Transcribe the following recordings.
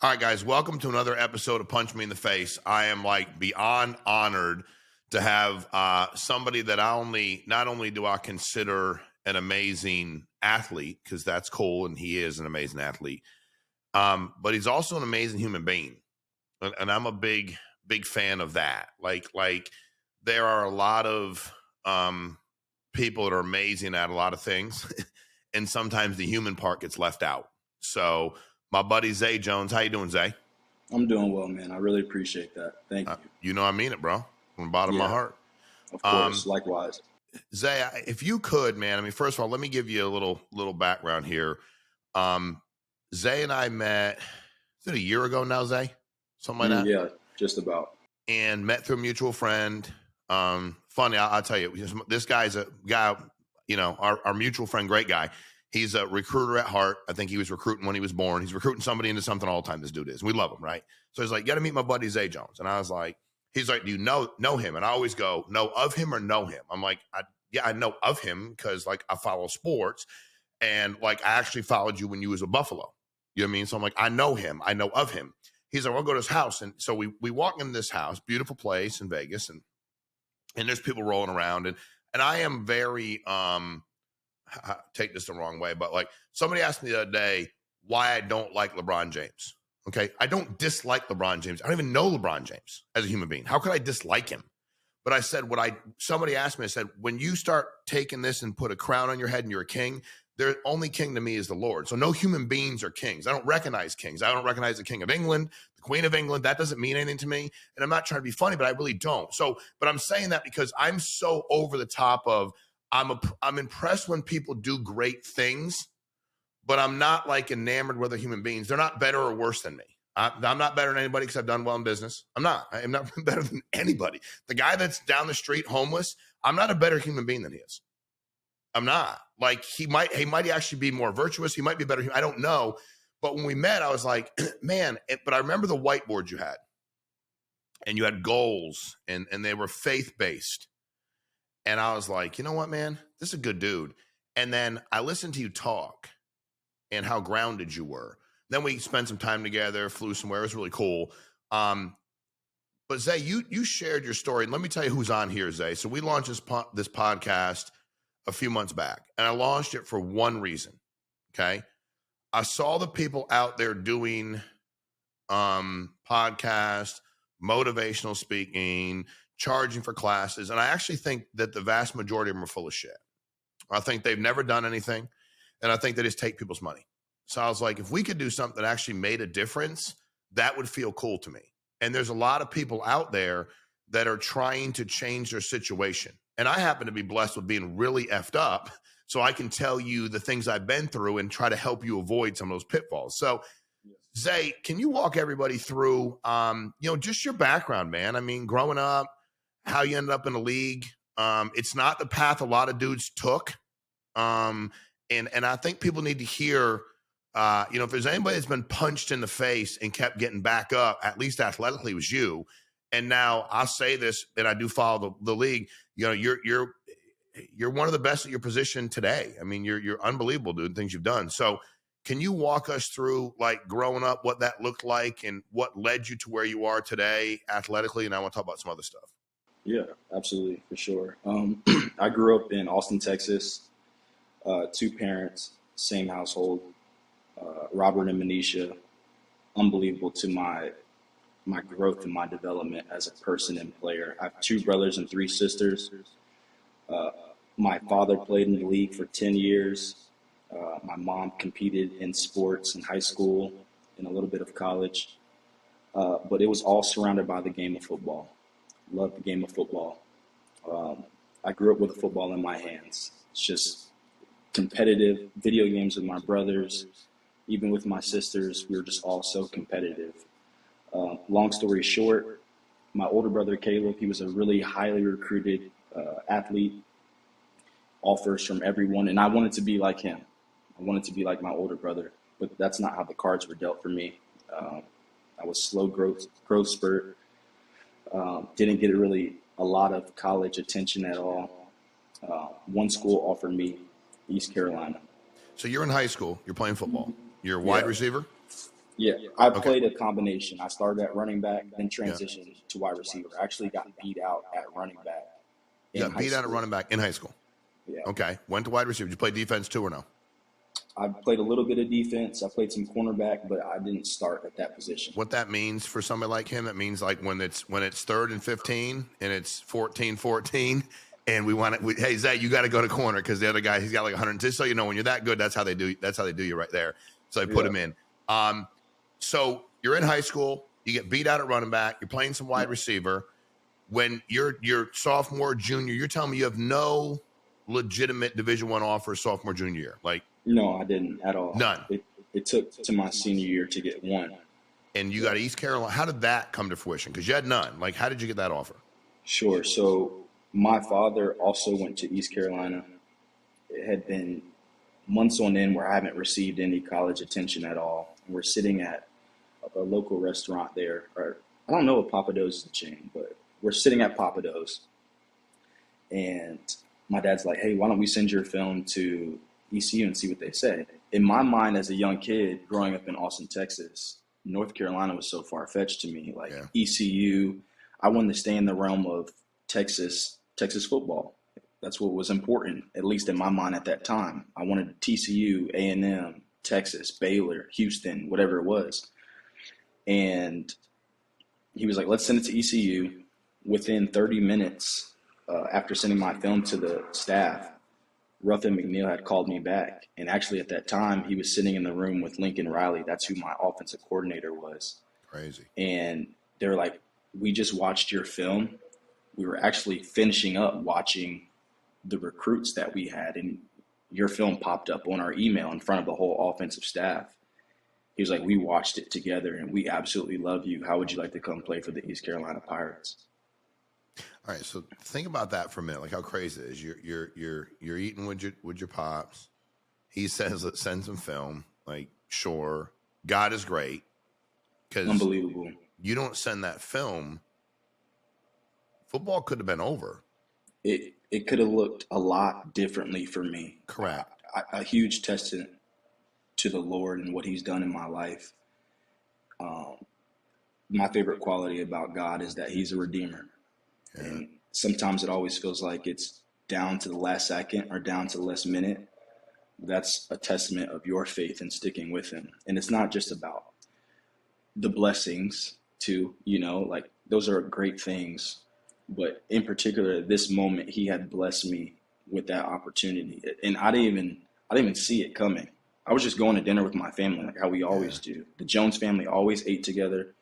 All right, guys, welcome to another episode of Punch Me in the Face. I am like beyond honored to have somebody that not only do I consider an amazing athlete, because that's cool, and he is an amazing athlete, but he's also an amazing human being, and I'm a big fan of that. Like there are a lot of people that are amazing at a lot of things, and sometimes the human part gets left out. So my buddy Zay Jones, how you doing, Zay? I'm doing well, man. I really appreciate that. Thank you. You know I mean it, bro. From the bottom of my heart. Of course, likewise. Zay, if you could, man, I mean, first of all, let me give you a little background here. Zay and I met, is it a year ago now, Zay? Something like that? Yeah, just about. And met through a mutual friend. Funny, I'll tell you, this guy's a guy, our mutual friend, great guy. He's a recruiter at heart. I think he was recruiting when he was born. He's recruiting somebody into something all the time, this dude is. We love him, right? So he's like, got to meet my buddy Zay Jones. And I was like, he's like, do you know him? And I always go, know of him or know him? I'm like, I know of him because, like, I follow sports. And, like, I actually followed you when you was a Buffalo. You know what I mean? So I'm like, I know him. I know of him. He's like, we'll go to his house. And so we walk into this house, beautiful place in Vegas. And there's people rolling around. And I am very take this the wrong way, but like somebody asked me the other day why I don't like LeBron James. Okay. I don't dislike LeBron James. I don't even know LeBron James as a human being. How could I dislike him? But I said, somebody asked me, I said, when you start taking this and put a crown on your head and you're a king, the only king to me is the Lord. So no human beings are kings. I don't recognize kings. I don't recognize the King of England, the Queen of England. That doesn't mean anything to me. And I'm not trying to be funny, but I really don't. But I'm saying that because I'm so over the top of, I'm impressed when people do great things, but I'm not like enamored with other human beings. They're not better or worse than me. I'm not better than anybody because I've done well in business. I'm not better than anybody. The guy that's down the street homeless, I'm not a better human being than he is. I'm not. Like he might actually be more virtuous. He might be better. I don't know. But when we met, I was like, man, but I remember the whiteboard you had, and you had goals and they were faith-based. And I was like, you know what, man, this is a good dude. And then I listened to you talk and how grounded you were. Then we spent some time together, flew somewhere. It was really cool. But Zay, you shared your story. And let me tell you who's on here, Zay. So we launched this podcast a few months back. And I launched it for one reason, okay? I saw the people out there doing podcasts, motivational speaking, charging for classes. And I actually think that the vast majority of them are full of shit. I think they've never done anything. And I think they just take people's money. So I was like, if we could do something that actually made a difference, that would feel cool to me. And there's a lot of people out there that are trying to change their situation. And I happen to be blessed with being really effed up. So I can tell you the things I've been through and try to help you avoid some of those pitfalls. So Zay, can you walk everybody through, just your background, man? I mean, growing up, how you ended up in the league. It's not the path a lot of dudes took. And I think people need to hear, if there's anybody that's been punched in the face and kept getting back up, at least athletically, it was you. And now I'll say this, and I do follow the league. You're one of the best at your position today. I mean, you're unbelievable doing things you've done. So can you walk us through, like, growing up, what that looked like and what led you to where you are today athletically? And I want to talk about some other stuff. Yeah, absolutely, for sure. I grew up in Austin, Texas. 2 parents, same household. Robert and Manisha, unbelievable to my growth and my development as a person and player. I have 2 brothers and 3 sisters. My father played in the league for 10 years. My mom competed in sports in high school and a little bit of college. But it was all surrounded by the game of football. Loved the game of football. I grew up with a football in my hands. It's just competitive video games with my brothers. Even with my sisters, we were just all so competitive. Long story short, my older brother, Caleb, he was a really highly recruited athlete, offers from everyone. And I wanted to be like him. I wanted to be like my older brother, but that's not how the cards were dealt for me. I was slow growth spurt. Didn't get really a lot of college attention at all. One school offered me East Carolina. So you're in high school. You're playing football. You're a wide receiver? Yeah, I Okay. played a combination. I started at running back, then Yeah. transitioned to wide receiver. I actually got beat out at running back You in got high beat out at school. running back in high school. Yeah, Okay. Went to wide receiver. Did you play defense too or no? I played a little bit of defense. I played some cornerback, but I didn't start at that position. What that means for somebody like him, that means like when it's 3rd and 15 and it's 14-14 and we want to, hey, Zay, you got to go to corner because the other guy, he's got like 100. Just so you know, when you're that good, that's how they do you right there. So they put him in. So you're in high school, you get beat out at running back, you're playing some wide receiver. When you're sophomore, junior, you're telling me you have no legitimate Division I offer sophomore, junior year. Like, No, I didn't at all. None. It took to my senior year to get one. And you got East Carolina. How did that come to fruition? Because you had none. Like, how did you get that offer? Sure. So my father also went to East Carolina. It had been months on end where I haven't received any college attention at all. We're sitting at a local restaurant there, or I don't know if Papado's is the chain, but we're sitting at Papado's, and my dad's like, "Hey, why don't we send your film to ECU and see what they say?" In my mind, as a young kid growing up in Austin, Texas, North Carolina was so far fetched to me. Like ECU, I wanted to stay in the realm of Texas football. That's what was important, at least in my mind at that time. I wanted TCU, A&M, Texas, Baylor, Houston, whatever it was. And he was like, let's send it to ECU. Within 30 minutes after sending my film to the staff, Ruffin McNeil had called me back. And actually at that time, he was sitting in the room with Lincoln Riley. That's who my offensive coordinator was. Crazy. And they were like, we just watched your film. We were actually finishing up watching the recruits that we had, and your film popped up on our email in front of the whole offensive staff. He was like, we watched it together and we absolutely love you. How would you like to come play for the East Carolina Pirates? All right, so think about that for a minute. Like how crazy it is. You're eating with your pops. He says, let's send some film. Like, sure, God is great. Because unbelievable. You don't send that film, football could have been over. It could have looked a lot differently for me. Correct. A huge testament to the Lord and what he's done in my life. My favorite quality about God is that he's a redeemer. Yeah. And sometimes it always feels like it's down to the last second or down to the last minute. That's a testament of your faith in sticking with him. And it's not just about the blessings too, like those are great things. But in particular, at this moment, he had blessed me with that opportunity. And I didn't even see it coming. I was just going to dinner with my family, like how we always do. The Jones family always ate together.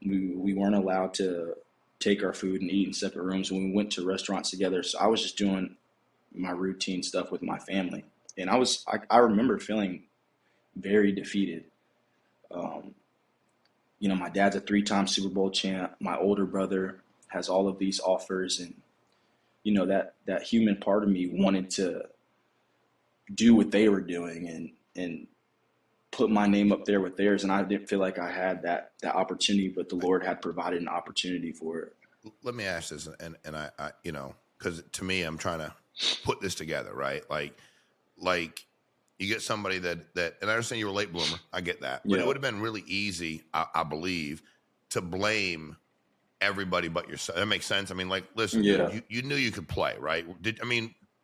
We weren't allowed to take our food and eat in separate rooms when we went to restaurants together. So I was just doing my routine stuff with my family. And I remember feeling very defeated. My dad's a 3-time Super Bowl champ. My older brother has all of these offers, and that human part of me wanted to do what they were doing and put my name up there with theirs, and I didn't feel like I had that opportunity, but the Lord had provided an opportunity for it. Let me ask this, and I because to me, I'm trying to put this together, right? Like you get somebody that, and I understand you're a late bloomer, I get that, but it would have been really easy, I believe, to blame everybody but yourself. That makes sense. I mean, like, listen, you knew you could play, right?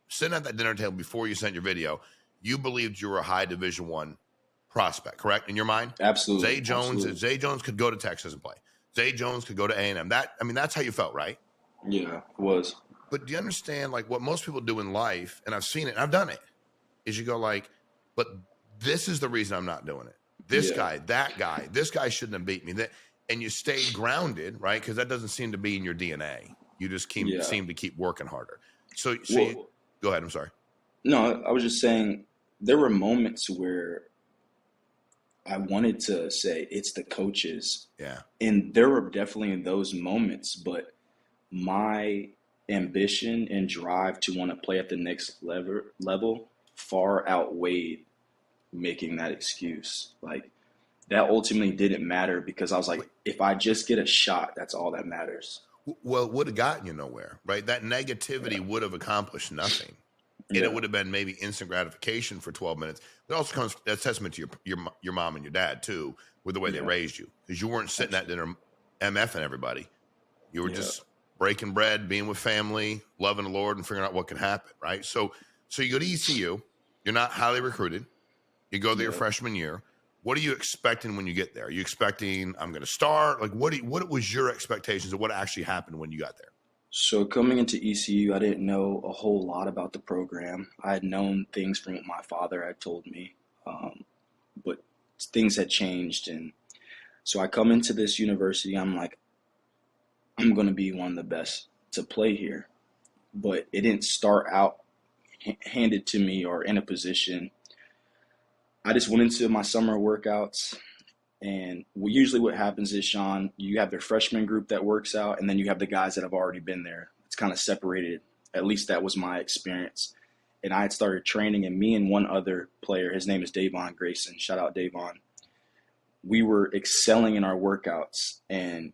Sitting at that dinner table before you sent your video, you believed you were a high Division I prospect, correct? In your mind? Absolutely. Zay Jones could go to Texas and play. Zay Jones could go to A&M. That's how you felt, right? Yeah, it was. But do you understand, like, what most people do in life, and I've seen it, and I've done it, is you go like, but this is the reason I'm not doing it. This guy, that guy, this guy shouldn't have beat me. And you stay grounded, right? Because that doesn't seem to be in your DNA. You just seem to keep working harder. So go ahead. I'm sorry. No, I was just saying there were moments where I wanted to say it's the coaches. Yeah. And there were definitely those moments, but my ambition and drive to want to play at the next level far outweighed making that excuse. Like, that ultimately didn't matter because I was like, if I just get a shot, that's all that matters. Well, it would have gotten you nowhere, right? That negativity would have accomplished nothing. and it Yeah, would have been maybe instant gratification for 12 minutes. It also comes that's testament to your mom and your dad too, with the way they yeah, raised you, because you weren't sitting at absolutely. dinner MFing everybody. You were Yeah, just breaking bread, being with family, loving the Lord, and figuring out what can happen, right? So you go to ECU. You're not highly recruited. You go there your yeah. freshman year. What are you expecting when you get there? Are you expecting I'm going to start? Like, what was your expectations of what actually happened when you got there? So coming into ECU, I didn't know a whole lot about the program. I had known things from what my father had told me, but things had changed, and so I come into this university. I'm like, I'm going to be one of the best to play here, but it didn't start out handed to me or in a position. I just went into my summer workouts. And usually what happens is, Sean, you have the freshman group that works out, and then you have the guys that have already been there. It's kind of separated. At least that was my experience. And I had started training, and me and one other player, his name is Davon Grayson. Shout out Davon. We were excelling in our workouts, and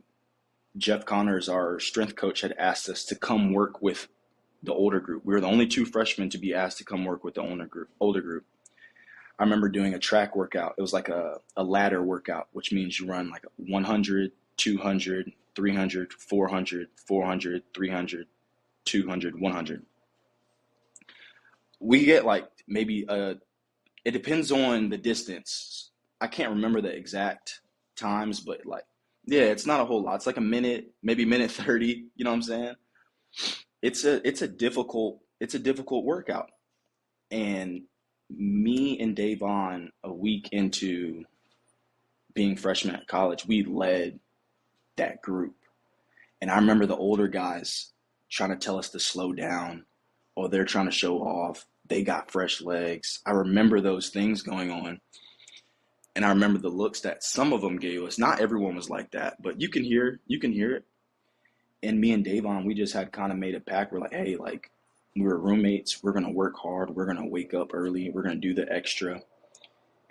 Jeff Connors, our strength coach, had asked us to come work with the older group. We were the only two freshmen to be asked to come work with the older group. I remember doing a track workout. It was like a ladder workout, which means you run like 100, 200, 300, 400, 400, 300, 200, 100. We get like maybe it depends on the distance. I can't remember the exact times, but like, yeah, it's not a whole lot. It's like a minute, maybe minute 30. You know what I'm saying? It's a difficult workout. And me and Davon, a week into being freshmen at college, we led that group. And I remember the older guys trying to tell us to slow down, or they're trying to show off. They got fresh legs. I remember those things going on. And I remember the looks that some of them gave us. Not everyone was like that, but you can hear it. And me and Davon, we just had kind of made a pact. We're like, hey, like, we were roommates. We're going to work hard. We're going to wake up early. We're going to do the extra.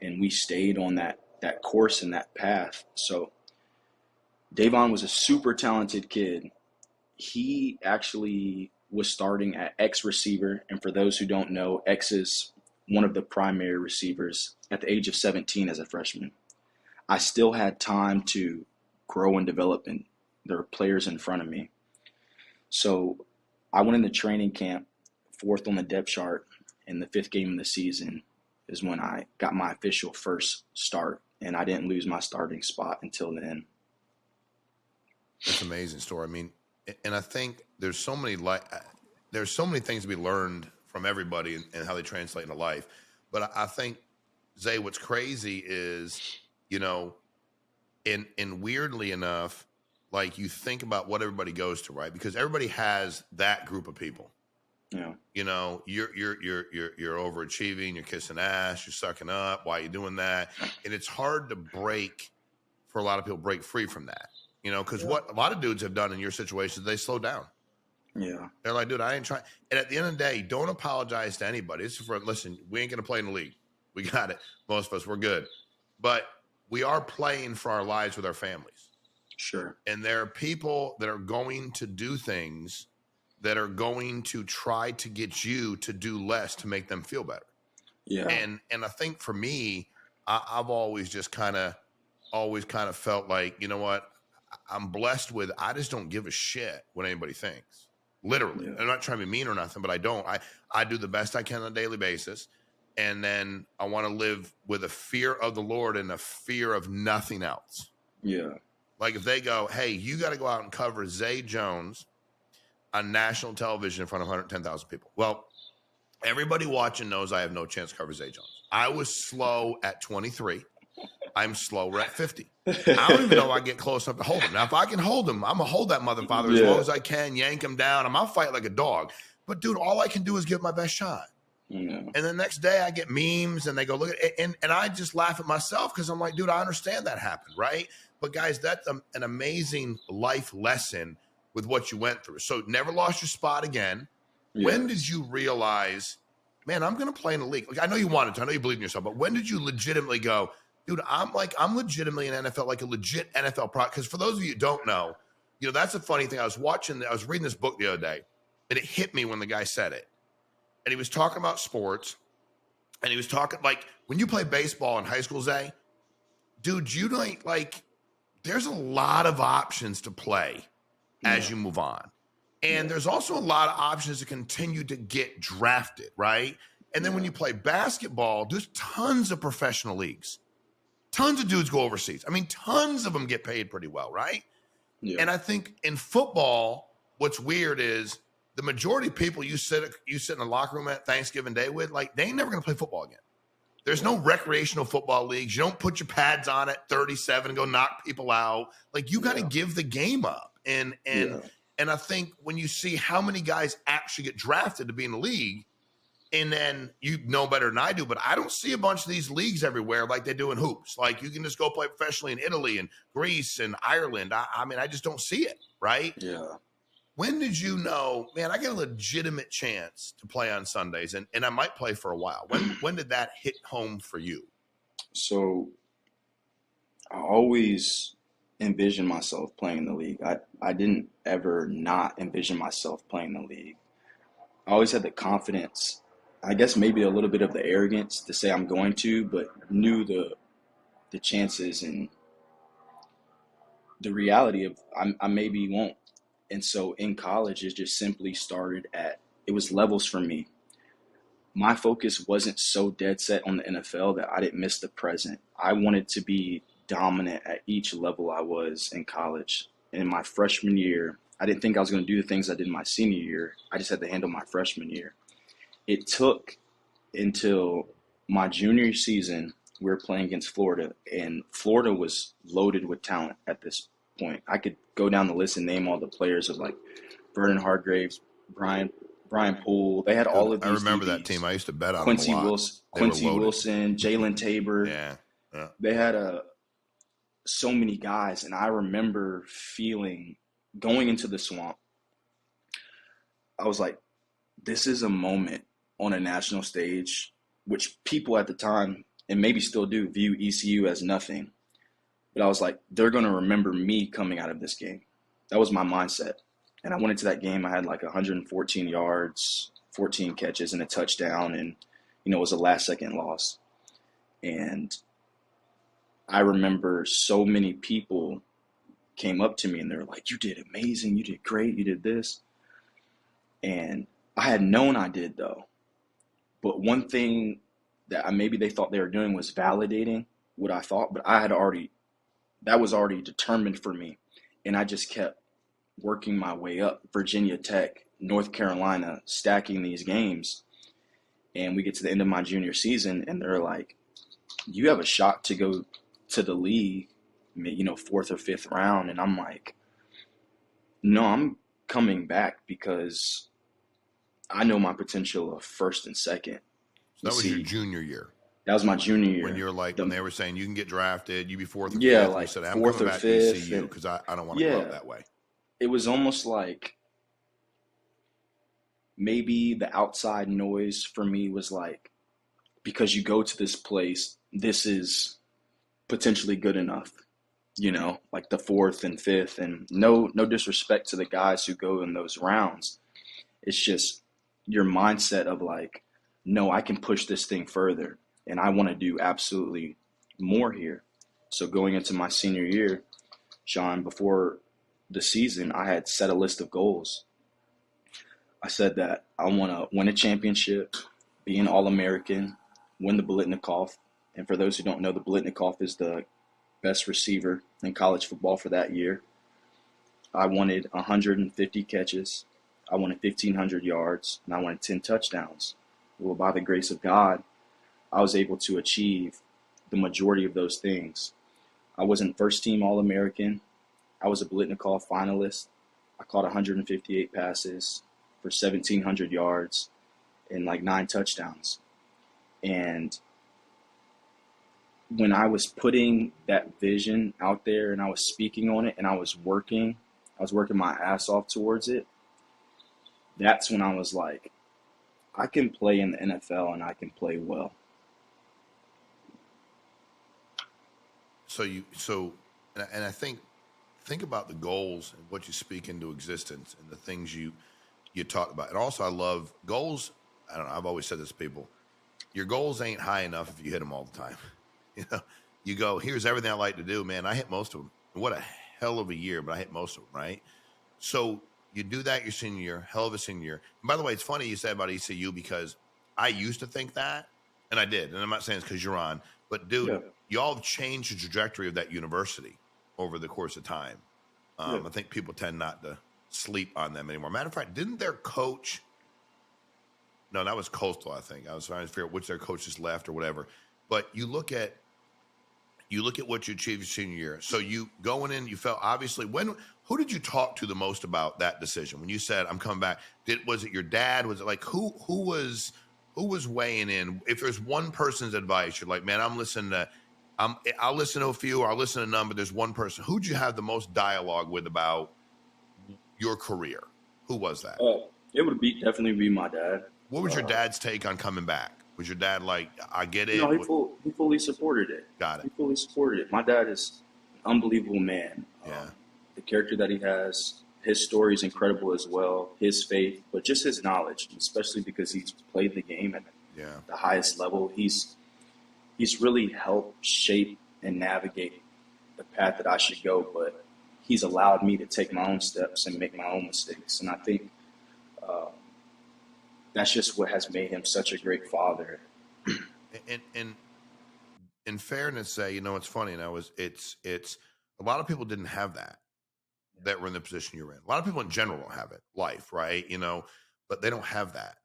And we stayed on that course and that path. So Davon was a super talented kid. He actually was starting at X receiver. And for those who don't know, X is one of the primary receivers at the age of 17 as a freshman. I still had time to grow and develop, and there were players in front of me. So I went into training camp, fourth on the depth chart, and the fifth game of the season is when I got my official first start, and I didn't lose my starting spot until then. That's an amazing story. I mean, and I think there's so many things to be learned from everybody and how they translate into life. But I think, Zay, what's crazy is, you know, and weirdly enough, like you think about what everybody goes to, right? Because everybody has that group of people. Yeah, You know, you're overachieving, you're kissing ass, you're sucking up. Why are you doing that? And it's hard to for a lot of people, break free from that. You know, because yeah, what a lot of dudes have done in your situation is they slow down. yeah, They're like, dude, I ain't trying. And at the end of the day, don't apologize to anybody. Listen, we ain't going to play in the league. We got it. Most of us, we're good. But we are playing for our lives with our families. sure. And there are people that are going to do things that are going to try to get you to do less to make them feel better. Yeah, And I think for me, I've always just kind of felt like, you know what? I'm blessed with, I just don't give a shit what anybody thinks. Literally. yeah, I'm not trying to be mean or nothing, but I don't. I do the best I can on a daily basis. And then I want to live with a fear of the Lord and a fear of nothing else. yeah, Like if they go, hey, you got to go out and cover Zay Jones on national television in front of 110,000 people. Well, everybody watching knows I have no chance to cover Zay Jones. I was slow at 23. I'm slower at 50. I don't even know if I get close enough to hold him. Now, if I can hold him, I'm going to hold that motherfucker as long yeah, as I can, yank him down. I'll fight like a dog. But, dude, all I can do is give my best shot. yeah, And the next day I get memes and they go, look at it. And I just laugh at myself because I'm like, dude, I understand that happened, right? But, guys, that's an amazing life lesson with what you went through. So never lost your spot again. yeah. When did you realize, man, I'm going to play in the league? Like, I know you wanted to. I know you believe in yourself. But when did you legitimately go, dude, I'm legitimately in NFL, like a legit NFL product? Because for those of you who don't know, that's a funny thing. I was reading this book the other day, and it hit me when the guy said it. and he was talking about sports, and he was talking like when you play baseball in high school, Zay, dude, you don't like. There's a lot of options to play as you move on. And there's also a lot of options to continue to get drafted, right? And then when you play basketball, there's tons of professional leagues. Tons of dudes go overseas. I mean, tons of them get paid pretty well, right? Yeah. And I think in football, what's weird is the majority of people you sit in the locker room at Thanksgiving Day with, like, they ain't never going to play football again. There's no recreational football leagues. You don't put your pads on at 37 and go knock people out. Like, you got to give the game up. And I think when you see how many guys actually get drafted to be in the league, and then you know better than I do, but I don't see a bunch of these leagues everywhere like they do in hoops. Like, you can just go play professionally in Italy and Greece and Ireland. I mean, I just don't see it, right? Yeah. When did you know, man, I get a legitimate chance to play on Sundays and I might play for a while? When did that hit home for you? So I always envisioned myself playing in the league. I didn't ever not envision myself playing in the league. I always had the confidence, I guess maybe a little bit of the arrogance to say I'm going to, but knew the chances and the reality of I maybe won't. And so in college, it just simply started it was levels for me. My focus wasn't so dead set on the NFL that I didn't miss the present. I wanted to be dominant at each level I was in college. In my freshman year, I didn't think I was going to do the things I did in my senior year. I just had to handle my freshman year. It took until my junior season, we were playing against Florida, and Florida was loaded with talent at this point. I could go down the list and name all the players of like Vernon Hargraves, Brian Poole. They had all of these. I remember DBs. that team. I used to bet on Quincy them a lot. Wilson, Jalen Tabor. Yeah. They had so many guys, and I remember feeling going into the swamp. I was like, this is a moment on a national stage, which people at the time, and maybe still do, view ECU as nothing. But I was like, they're going to remember me coming out of this game. That was my mindset. And I went into that game, I had like 114 yards, 14 catches, and a touchdown, and, it was a last-second loss. And I remember so many people came up to me, and they were like, you did amazing, you did great, you did this. And I had known I did, though. But one thing that maybe they thought they were doing was validating what I thought, but that was already determined for me. And I just kept working my way up. Virginia Tech, North Carolina, stacking these games. And we get to the end of my junior season, and they're like, you have a shot to go to the league, fourth or fifth round. And I'm like, no, I'm coming back because I know my potential of first and second. So that was your junior year. That was my junior year. When you're like, when they were saying you can get drafted, you be fourth or fifth. Like you said, I'm fourth coming or back fifth, to ECU because I don't want to go out that way. It was almost like maybe the outside noise for me was like, because you go to this place, this is potentially good enough, like the fourth and fifth. And no disrespect to the guys who go in those rounds. It's just your mindset of like, no, I can push this thing further. And I want to do absolutely more here. So going into my senior year, Jon, before the season, I had set a list of goals. I said that I want to win a championship, be an All-American, win the Biletnikoff. And for those who don't know, the Biletnikoff is the best receiver in college football for that year. I wanted 150 catches. I wanted 1,500 yards, and I wanted 10 touchdowns. Well, by the grace of God, I was able to achieve the majority of those things. I wasn't first-team All-American. I was a Biletnikoff finalist. I caught 158 passes for 1,700 yards and like 9 touchdowns. And when I was putting that vision out there and I was speaking on it and I was working my ass off towards it, that's when I was like, I can play in the NFL and I can play well. And I think about the goals and what you speak into existence and the things you talk about. And also I love goals. I don't know. I've always said this to people: your goals ain't high enough if you hit them all the time. You know, you go, here's everything I like to do, man. I hit most of them. What a hell of a year, but I hit most of them, right? So you do that your senior year, hell of a senior year. And by the way, it's funny you said about ECU because I used to think that, and I did. And I'm not saying it's because you're on, but dude, Yeah. you all have changed the trajectory of that university over the course of time. Yeah. I think people tend not to sleep on them anymore. Matter of fact, didn't their coach? No, that was Coastal. I think I was trying to figure out which their coaches left or whatever. But you look at what you achieved your senior year. So you going in, you felt obviously who did you talk to the most about that decision when you said I'm coming back? Was it your dad? Was it like who was weighing in? If there's one person's advice, you're like, man, I'll listen to a few, or I'll listen to none, but there's one person. Who'd you have the most dialogue with about your career? Who was that? It would definitely be my dad. What was your dad's take on coming back? Was your dad like, I get it? No, he fully supported it. Got it. He fully supported it. My dad is an unbelievable man. Yeah. The character that he has, his story is incredible as well. His faith, but just his knowledge, especially because he's played the game at the highest level. He's really helped shape and navigate the path that I should go. But he's allowed me to take my own steps and make my own mistakes. And I think that's just what has made him such a great father. And in fairness, say, it's funny. And it's a lot of people didn't have that were in the position you're in. A lot of people in general don't have it, life, right? But they don't have that.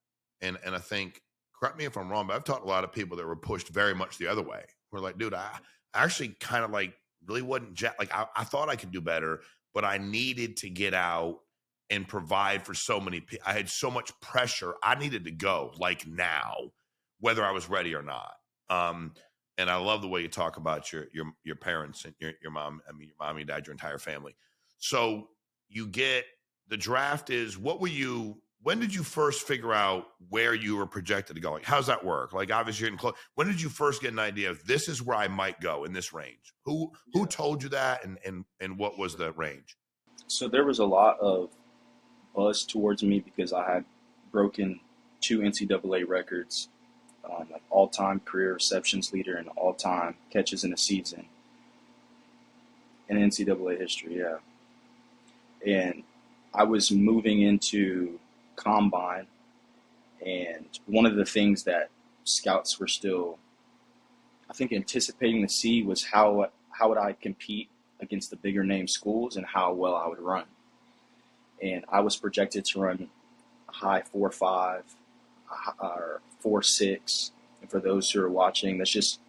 And I think, correct me if I'm wrong, but I've talked to a lot of people that were pushed very much the other way. We're like, dude, I actually kind of like really wasn't like I thought I could do better, but I needed to get out and provide for so many people. I had so much pressure. I needed to go like now, whether I was ready or not. And I love the way you talk about your parents and your mom. I mean, your mom, your dad, your entire family. So you get the draft is when did you first figure out where you were projected to go? Like, how's that work? Like, obviously you're in close. When did you first get an idea of this is where I might go in this range? Who told you that and what was the range? So there was a lot of buzz towards me because I had broken 2 NCAA records, like all-time career receptions leader and all-time catches in a season in NCAA history, yeah. And I was moving into combine, and one of the things that scouts were still, I think, anticipating to see was how would I compete against the bigger name schools and how well I would run. And I was projected to run a high 4.5 or 4.6. And for those who are watching, that's just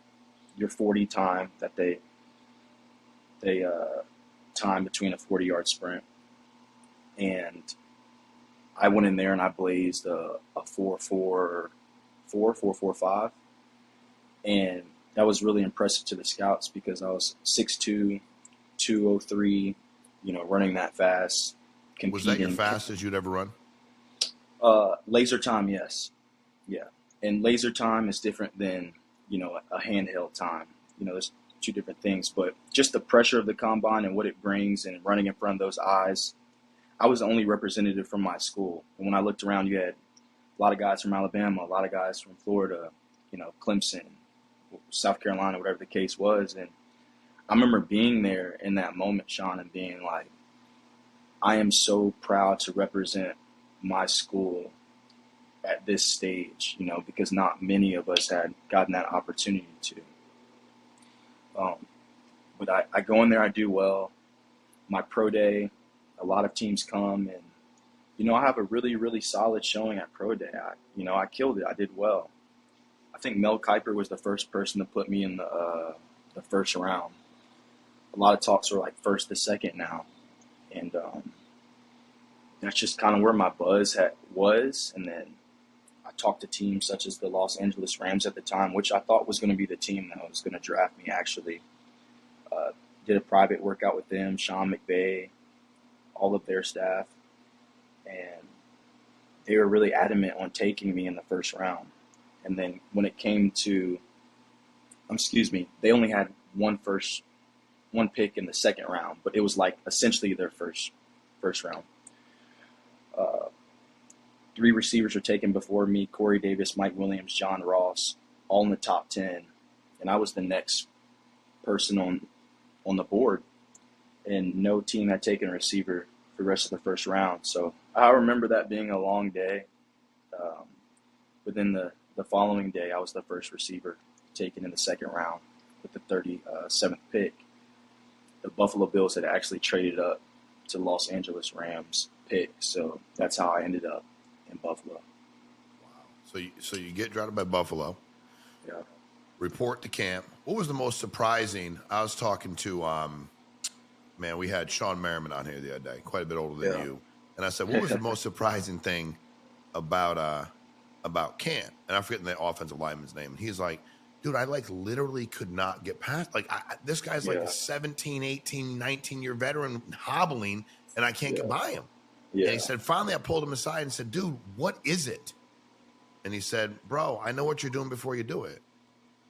your 40 time that they time between a 40-yard sprint. And I went in there and I blazed a 4.45. And that was really impressive to the scouts because I was 6'2", 203, running that fast. Was that your fastest you'd ever run? Laser time, yes. Yeah. And laser time is different than, a handheld time. There's 2 different things. But just the pressure of the combine and what it brings and running in front of those eyes, I was the only representative from my school. And when I looked around, you had a lot of guys from Alabama, a lot of guys from Florida, Clemson, South Carolina, whatever the case was. And I remember being there in that moment, Sean, and being like, I am so proud to represent my school at this stage, because not many of us had gotten that opportunity to. But I go in there, I do well. My pro day, a lot of teams come, and, I have a really, really solid showing at pro day. I killed it. I did well. I think Mel Kiper was the first person to put me in the first round. A lot of talks are like first to second now. And that's just kind of where my buzz was. And then I talked to teams such as the Los Angeles Rams at the time, which I thought was going to be the team that was going to draft me, actually. Did a private workout with them, Sean McVay, all of their staff. And they were really adamant on taking me in the first round. And then when it came to, they only had one pick in the second round, but it was like essentially their first round. 3 receivers were taken before me: Corey Davis, Mike Williams, John Ross, all in the top 10, and I was the next person on the board, and no team had taken a receiver for the rest of the first round. So I remember that being a long day. Within the following day, I was the first receiver taken in the second round with the 37th pick. The Buffalo Bills had actually traded up to Los Angeles Rams pick, so that's how I ended up in Buffalo. Wow. So you get drafted by Buffalo. Yeah. Report to camp. What was the most surprising? I was talking to man, we had Sean Merriman on here the other day, quite a bit older than you, and I said, what was the most surprising thing about camp? And I'm forgetting the offensive lineman's name. And he's like, dude, I like literally could not get past. Like this guy's like a 17, 18, 19-year veteran hobbling, and I can't get by him. Yeah. And he said, finally, I pulled him aside and said, dude, what is it? And he said, bro, I know what you're doing before you do it.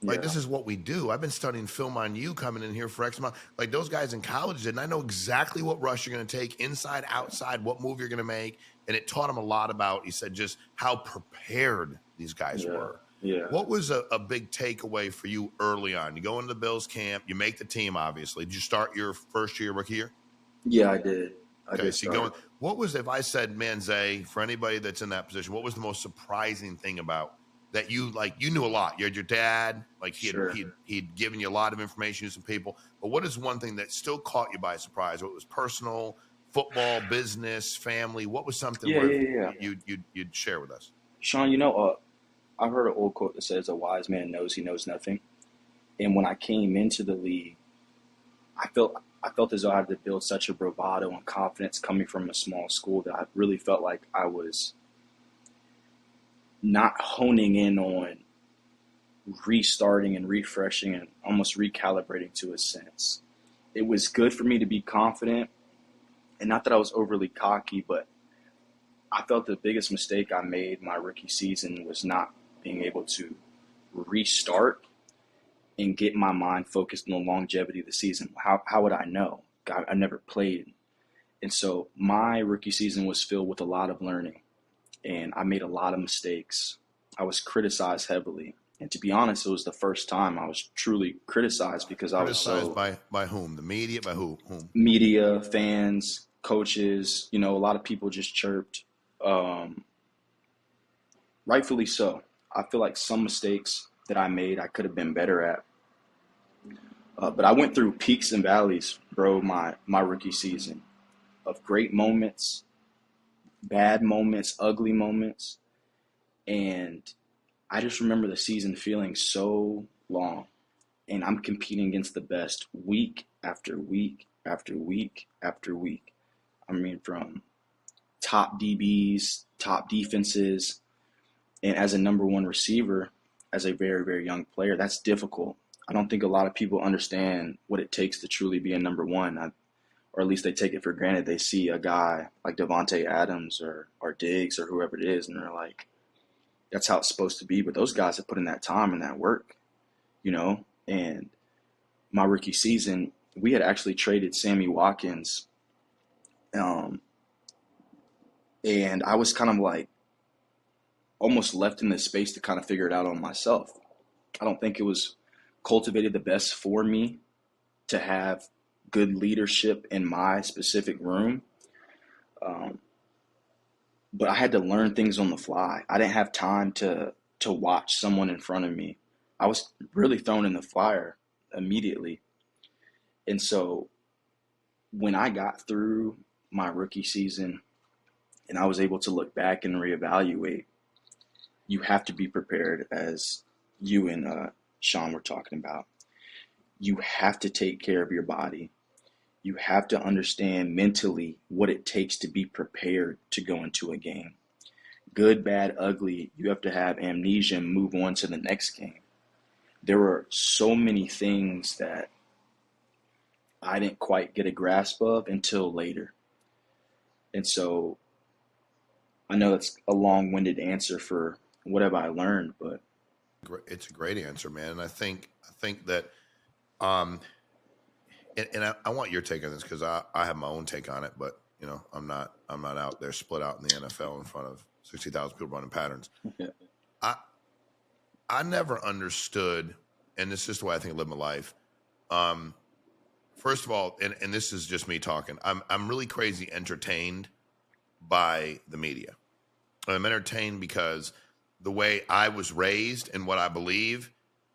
Like, this is what we do. I've been studying film on you coming in here for X amount. Like, those guys in college did, and I know exactly what rush you're going to take, inside, outside, what move you're going to make. And it taught him a lot about, he said, just how prepared these guys were. Yeah. What was a big takeaway for you early on? You go into the Bills camp, you make the team, obviously. Did you start your first year, rookie year? Yeah, I did. What was, if I said, man, Zay, for anybody that's in that position, what was the most surprising thing about that you knew a lot? You had your dad, like he'd given you a lot of information to some people. But what is one thing that still caught you by surprise? What was personal, football, business, family? What was something you'd share with us? Sean, I've heard an old quote that says, a wise man knows he knows nothing. And when I came into the league, I felt as though I had to build such a bravado and confidence coming from a small school that I really felt like I was not honing in on restarting and refreshing and almost recalibrating to a sense. It was good for me to be confident, and not that I was overly cocky, but I felt the biggest mistake I made my rookie season was not being able to restart and get my mind focused on the longevity of the season. How would I know? God, I never played. And so my rookie season was filled with a lot of learning, and I made a lot of mistakes. I was criticized heavily. And to be honest, it was the first time I was truly criticized because I was so... By whom? The media? By whom? Media, fans, coaches, a lot of people just chirped. Rightfully so. I feel like some mistakes that I made, I could have been better at. But I went through peaks and valleys, bro, my rookie season, of great moments, bad moments, ugly moments. And I just remember the season feeling so long. And I'm competing against the best week after week after week after week. I mean, from top DBs, top defenses, and as a number one receiver, as a very, very young player, that's difficult. I don't think a lot of people understand what it takes to truly be a number one, or at least they take it for granted. They see a guy like Devontae Adams or Diggs or whoever it is, and they're like, that's how it's supposed to be. But those guys have put in that time and that work, And my rookie season, we had actually traded Sammy Watkins, and I was kind of like almost left in this space to kind of figure it out on myself. I don't think it was cultivated the best for me to have good leadership in my specific room. But I had to learn things on the fly. I didn't have time to watch someone in front of me. I was really thrown in the fire immediately. And so when I got through my rookie season and I was able to look back and reevaluate, you have to be prepared, as you and Sean were talking about. You have to take care of your body. You have to understand mentally what it takes to be prepared to go into a game. Good, bad, ugly, you have to have amnesia and move on to the next game. There were so many things that I didn't quite get a grasp of until later. And so I know that's a long-winded answer for what have I learned, but it's a great answer, man. And I think that and I want your take on this because I have my own take on it, but I'm not out there split out in the NFL in front of 60,000 people running patterns. Yeah. I never understood, and this is just the way I think I live my life. First of all, and this is just me talking, I'm really crazy entertained by the media. I'm entertained because the way I was raised and what I believe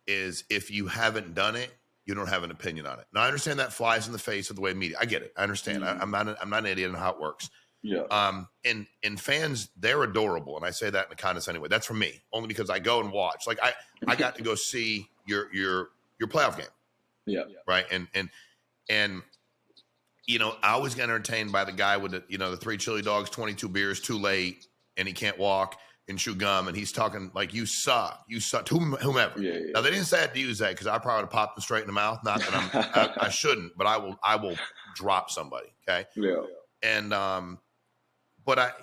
is if you haven't done it, you don't have an opinion on it. Now I understand that flies in the face of the way media. I get it. I understand. I'm not an idiot on how it works. Yeah. And fans, they're adorable, and I say that in a condescending way. That's for me, only because I go and watch. Like I got to go see your playoff game. Yeah. Right. And you know, I was entertained by the guy with the 3 chili dogs, 22 beers, too late, and he can't walk and chew gum, and he's talking like you suck to whomever. Yeah. Now they didn't say it to you, Zay, because I probably would have popped him straight in the mouth. Not that I shouldn't, but I will drop somebody. Okay. Yeah. And but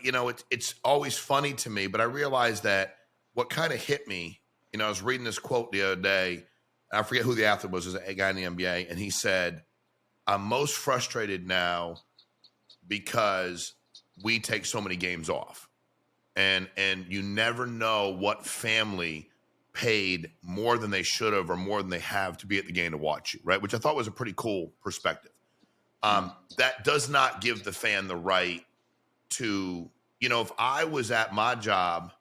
it's always funny to me. But I realized that what kind of hit me, I was reading this quote the other day. I forget who the athlete was. It was a guy in the NBA, and he said, I'm most frustrated now because we take so many games off. And you never know what family paid more than they should have or more than they have to be at the game to watch you, right? Which I thought was a pretty cool perspective. That does not give the fan the right to, if I was at my job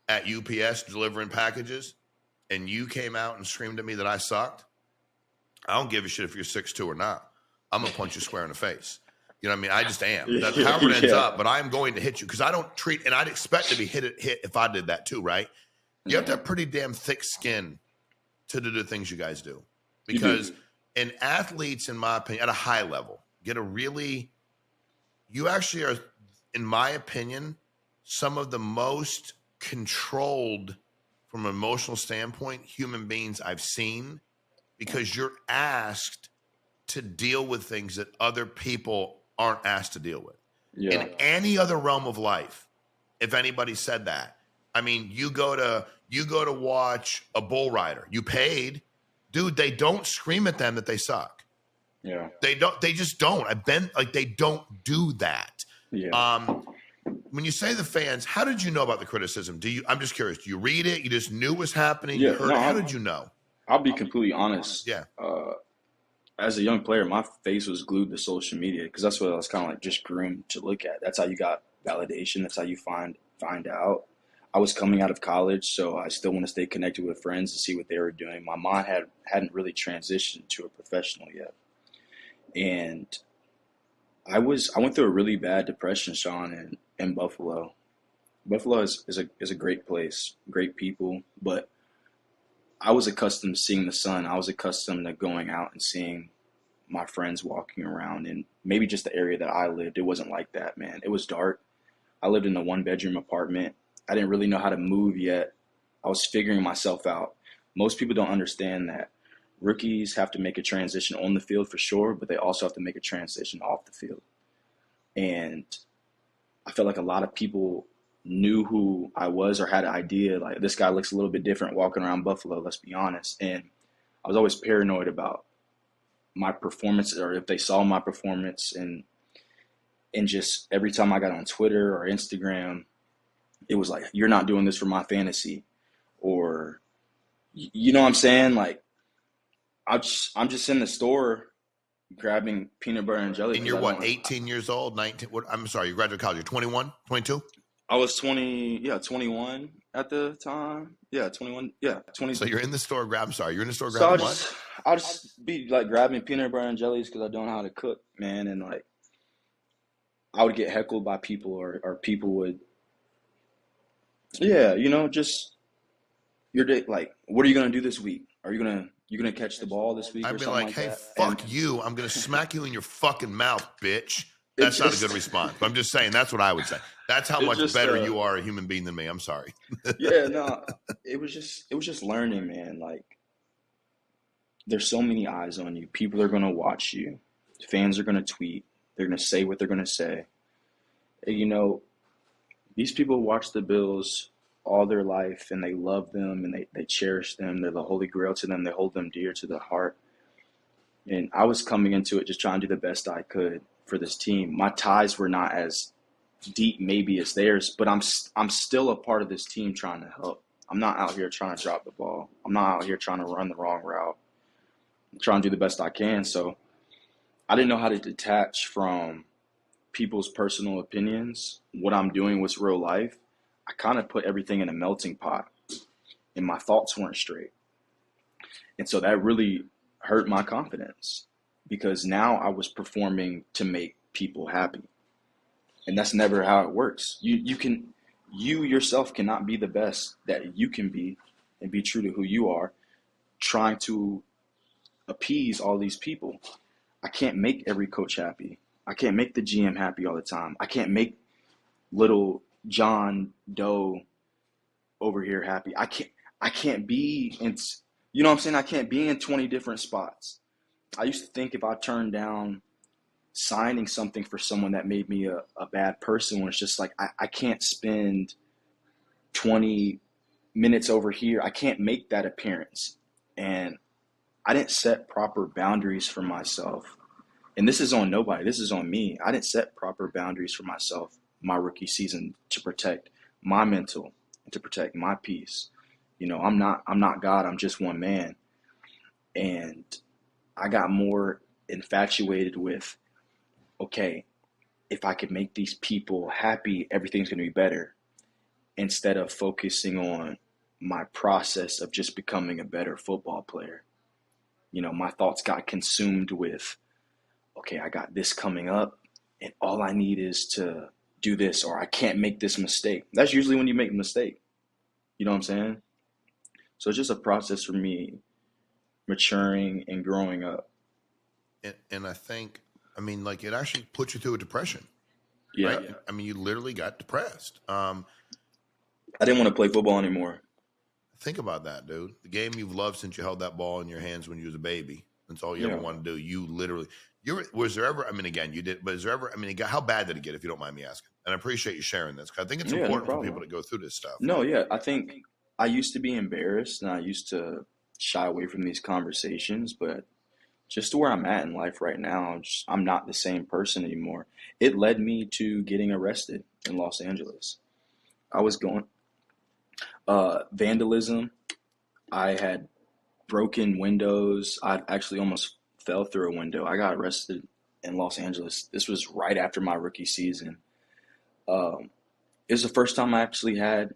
at UPS delivering packages and you came out and screamed at me that I sucked, I don't give a shit if you're 6'2" or not. I'm going to punch you square in the face. You know what I mean? I just am. That's however it ends up, but I'm going to hit you because I don't treat, and I'd expect to be hit if I did that too, right? You have to have pretty damn thick skin to do the things you guys do. Because and athletes, in my opinion, at a high level, you actually are, in my opinion, some of the most controlled from an emotional standpoint human beings I've seen, because you're asked to deal with things that other people aren't asked to deal with. Yeah. In any other realm of life, if anybody said that, I mean, you go to watch a bull rider, you paid, dude, they don't scream at them that they suck. Yeah. They just don't. They don't do that. Yeah. When you say the fans, how did you know about the criticism? I'm just curious. Do you read it? You just knew it was happening? Yeah, You heard it? How did you know? I'll be completely honest. Yeah. As a young player, my face was glued to social media because that's what I was kind of like just groomed to look at. That's how you got validation. That's how you find out. I was coming out of college, so I still want to stay connected with friends and see what they were doing. My mind hadn't really transitioned to a professional yet, and I went through a really bad depression, Sean, in Buffalo. Buffalo is a great place, great people, but I was accustomed to seeing the sun. I was accustomed to going out and seeing my friends walking around, and maybe just the area that I lived, it wasn't like that, man. It was dark. I lived in a 1-bedroom apartment. I didn't really know how to move yet. I was figuring myself out. Most people don't understand that rookies have to make a transition on the field for sure, but they also have to make a transition off the field. And I felt like a lot of people knew who I was or had an idea, like this guy looks a little bit different walking around Buffalo, let's be honest. And I was always paranoid about my performance, or if they saw my performance, and just every time I got on Twitter or Instagram, it was like, you're not doing this for my fantasy, or you know what I'm saying? Like I'm just in the store grabbing peanut butter and jelly. And you're what, 18 years old, 19? I'm sorry, you graduated college. You're 21, 22? I was 21 at the time. Yeah, 21. Yeah, 20. So you're in the store grabbing So what? I'll just be like grabbing peanut butter and jellies because I don't know how to cook, man. And like, I would get heckled by people, or people would, yeah, just your day. Like, what are you gonna do this week? Are you gonna catch the ball this week? I'd or be something like, like hey, that? fuck you. I'm gonna smack you in your fucking mouth, bitch. That's not a good response. But I'm just saying that's what I would say. That's how much better you are a human being than me. I'm sorry. Yeah, no, it was just learning, man. Like, there's so many eyes on you. People are gonna watch you. Fans are gonna tweet. They're gonna say what they're gonna say. And, these people watch the Bills all their life, and they love them, and they cherish them. They're the holy grail to them. They hold them dear to the heart. And I was coming into it just trying to do the best I could for this team. My ties were not as deep maybe as theirs, but I'm still a part of this team trying to help. I'm not out here trying to drop the ball. I'm not out here trying to run the wrong route. I'm trying to do the best I can. So I didn't know how to detach from people's personal opinions, what I'm doing, what's real life. I kind of put everything in a melting pot, and my thoughts weren't straight. And so that really hurt my confidence, because now I was performing to make people happy. And that's never how it works. You yourself cannot be the best that you can be and be true to who you are, trying to appease all these people. I can't make every coach happy. I can't make the GM happy all the time. I can't make little John Doe over here happy. I can't be in, you know what I'm saying? I can't be in 20 different spots. I used to think if I turned down signing something for someone that made me a bad person, when it's just like, I can't spend 20 minutes over here. I can't make that appearance. And I didn't set proper boundaries for myself. And this is on nobody. This is on me. I didn't set proper boundaries for myself my rookie season to protect my mental and to protect my peace. You know, I'm not God. I'm just one man. And I got more infatuated with, okay, if I could make these people happy, everything's going to be better, instead of focusing on my process of just becoming a better football player. You know, my thoughts got consumed with, okay, I got this coming up, and all I need is to do this, or I can't make this mistake. That's usually when you make a mistake. You know what I'm saying? So it's just a process for me maturing and growing up. And I think, I mean, like, it actually put you through a depression, Yeah. right? I mean, you literally got depressed. I didn't want to play football anymore. Think about that, dude. The game you've loved since you held that ball in your hands when you was a baby. That's all you ever wanted to do. You literally, was there ever, I mean, again, you did, but is there ever, I mean, how bad did it get, if you don't mind me asking? And I appreciate you sharing this, because I think it's important for people to go through this stuff. No, yeah. I think I used to be embarrassed, and I used to shy away from these conversations, but just to where I'm at in life right now, I'm not the same person anymore. It led me to getting arrested in Los Angeles. I was going, vandalism. I had broken windows. I actually almost fell through a window. I got arrested in Los Angeles. This was right after my rookie season. It was the first time I actually had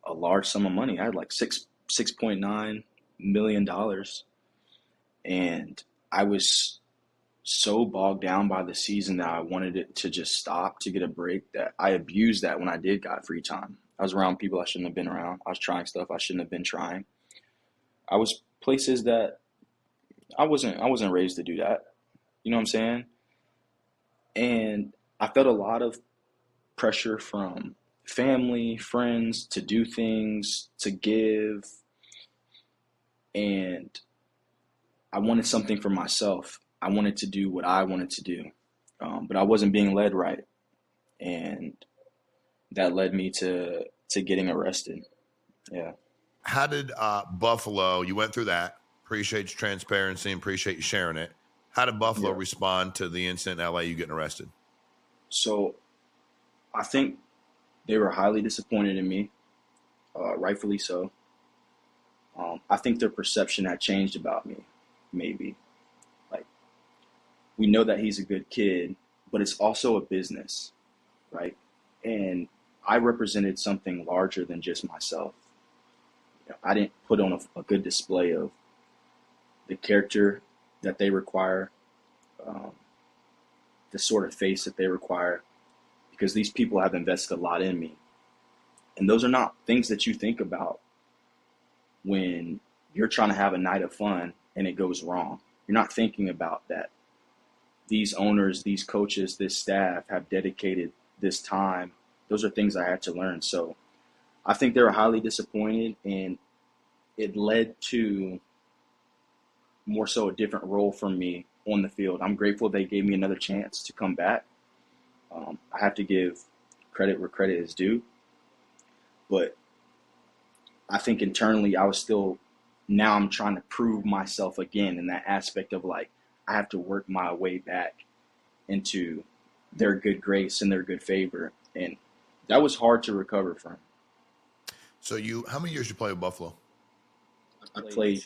a large sum of money. I had like $6.9 million. And I was so bogged down by the season that I wanted it to just stop, to get a break, that I abused that when I did got free time. I was around people I shouldn't have been around. I was trying stuff I shouldn't have been trying. I was places that I wasn't raised to do that. You know what I'm saying? And I felt a lot of pressure from family, friends to do things, to give. And I wanted something for myself. I wanted to do what I wanted to do. But I wasn't being led right. And that led me to getting arrested. Yeah. How did Buffalo, you went through that, appreciate your transparency and appreciate you sharing it. How did Buffalo respond to the incident in LA, you getting arrested? So I think they were highly disappointed in me, rightfully so. I think their perception had changed about me, maybe. Like, we know that he's a good kid, but it's also a business, right? And I represented something larger than just myself. I didn't put on a good display of the character that they require, the sort of face that they require, because these people have invested a lot in me. And those are not things that you think about when you're trying to have a night of fun and it goes wrong. You're not thinking about that these owners, these coaches, this staff have dedicated this time. Those are things I had to learn. So I think they were highly disappointed, and it led to more so a different role for me on the field. I'm grateful they gave me another chance to come back. I have to give credit where credit is due. But I think internally I was still, now I'm trying to prove myself again in that aspect of like, I have to work my way back into their good grace and their good favor. And that was hard to recover from. So how many years you play with Buffalo? I played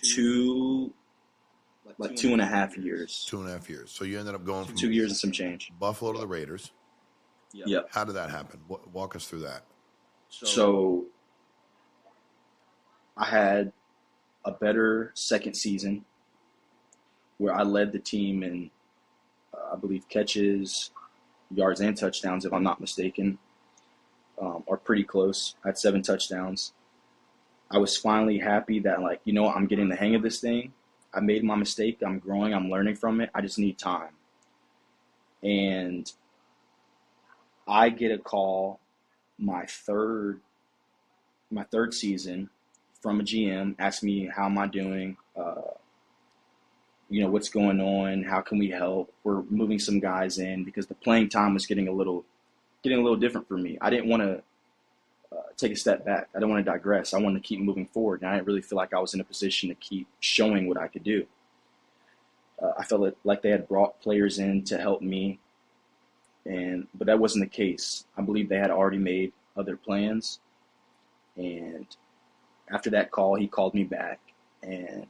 like 2.5 years. 2.5 years. So you ended up going from 2 years and some change. Buffalo to the Raiders. Yep. How did that happen? Walk us through that. So I had a better second season where I led the team in, I believe, catches, yards, and touchdowns, if I'm not mistaken, are pretty close. I had 7 touchdowns. I was finally happy that, like, you know what, I'm getting the hang of this thing. I made my mistake. I'm growing. I'm learning from it. I just need time. And I get a call my third season from a GM, ask me how am I doing, what's going on, how can we help? We're moving some guys in because the playing time was getting a little different for me. I didn't want to take a step back. I didn't want to digress. I wanted to keep moving forward, and I didn't really feel like I was in a position to keep showing what I could do. I felt like they had brought players in to help me, but that wasn't the case. I believe they had already made other plans, and after that call, he called me back, and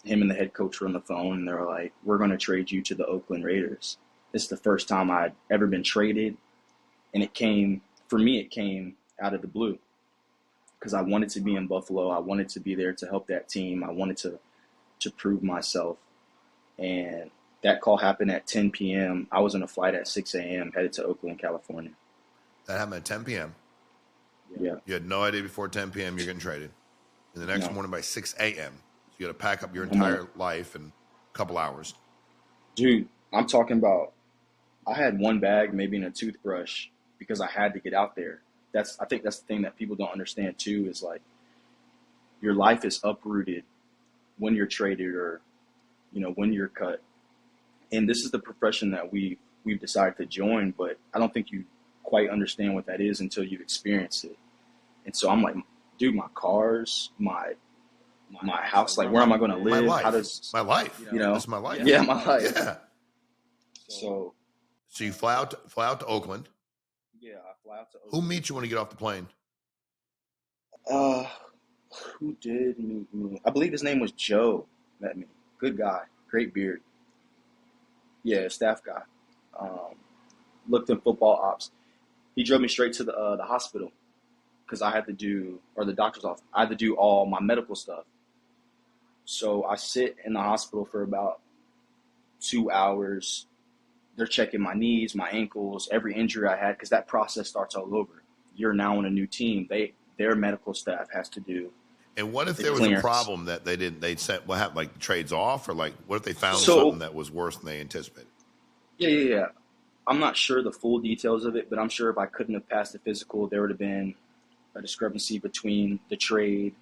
him and the head coach were on the phone, and they were like, we're going to trade you to the Oakland Raiders. This is the first time I'd ever been traded, and it came out of the blue because I wanted to be in Buffalo. I wanted to be there to help that team. I wanted to prove myself. And that call happened at 10 p.m. I was on a flight at 6 a.m. headed to Oakland, California. That happened at 10 p.m.? Yeah. You had no idea before 10 p.m. you're getting traded. And the next morning by 6 a.m. So you got to pack up your entire life in a couple hours. Dude, I'm talking about I had one bag, maybe in a toothbrush, because I had to get out there. I think that's the thing that people don't understand too, is like your life is uprooted when you're traded or, when you're cut. And this is the profession that we've decided to join, but I don't think you quite understand what that is until you've experienced it. And so I'm like, dude, my cars, my house, like where am I going to live? My life. How does my life? This is my life. Yeah, my life. Yeah. So you fly out to Oakland. Yeah, I fly out to Oakland. Who meets you when you get off the plane? Who did meet me? I believe his name was Joe. Met me. Good guy. Great beard. Yeah, staff guy. Looked in football ops. He drove me straight to the hospital because I had to do, or the doctor's office. I had to do all my medical stuff. So I sit in the hospital for about 2 hours. They're checking my knees, my ankles, every injury I had, because that process starts all over. You're now on a new team. Their medical staff has to do. And what if there was a problem that they said, what happened, like trades off, or like what if they found something that was worse than they anticipated? Yeah. I'm not sure the full details of it, but I'm sure if I couldn't have passed the physical, there would have been a discrepancy between the trade,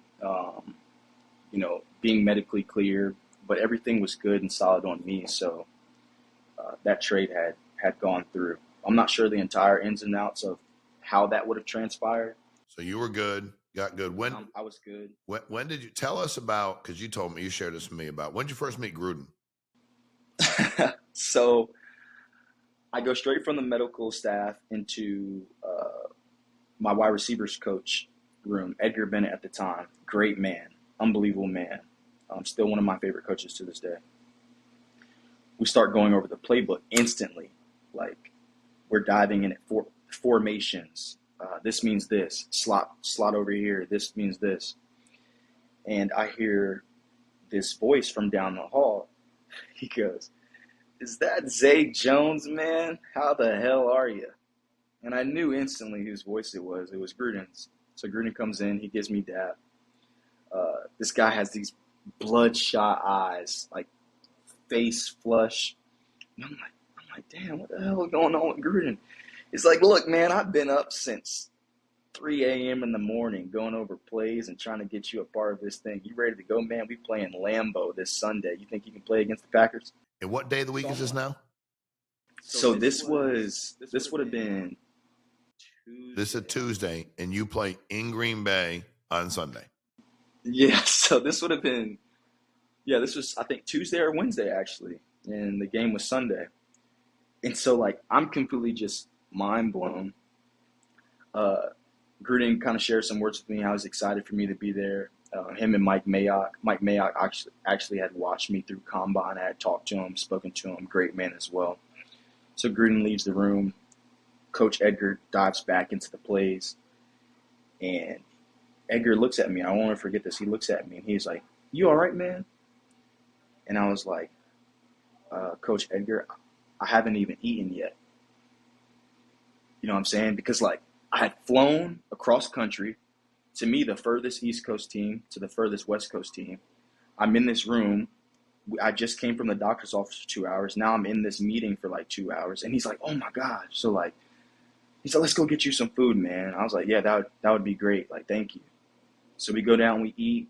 being medically clear, but everything was good and solid on me. So that trade had gone through. I'm not sure the entire ins and outs of how that would have transpired. So you were good, got good. When I was good. When did you tell us about? Because you told me, you shared this with me about when did you first meet Gruden? So I go straight from the medical staff into my wide receivers coach room. Edgar Bennett at the time, great man, unbelievable man. Still one of my favorite coaches to this day. We start going over the playbook instantly. Like, we're diving in at formations. This means this. Slot over here. This means this. And I hear this voice from down the hall. He goes, "Is that Zay Jones, man? How the hell are you?" And I knew instantly whose voice it was. It was Gruden's. So Gruden comes in. He gives me dap. This guy has these bloodshot eyes, like face flush. And I'm like, damn, what the hell is going on with Gruden? He's like, look, man, I've been up since 3 a.m. in the morning going over plays and trying to get you a part of this thing. You ready to go, man? We playing Lambeau this Sunday. You think you can play against the Packers? And what day of the week is this now? So this would have been Tuesday. This is a Tuesday, and you play in Green Bay on Sunday. Yeah, so this would have been, this was, I think, Tuesday or Wednesday, actually, and the game was Sunday. And so, like, I'm completely just mind blown. Uh, Gruden kind of shared some words with me. How he was excited for me to be there. Him and Mike Mayock. Mike Mayock actually had watched me through combine. I had talked to him, spoken to him. Great man as well. So Gruden leaves the room. Coach Edgar dives back into the plays, and Edgar looks at me. I won't ever forget this. He looks at me and he's like, "You all right, man?" And I was like, "Coach Edgar, I haven't even eaten yet." You know what I'm saying? Because like I had flown across country, to me the furthest East Coast team to the furthest West Coast team. I'm in this room. I just came from the doctor's office for 2 hours. Now I'm in this meeting for like 2 hours. And he's like, "Oh my gosh." So like, he said, "Let's go get you some food, man." I was like, "Yeah, that would be great. Like, thank you." So we go down, we eat.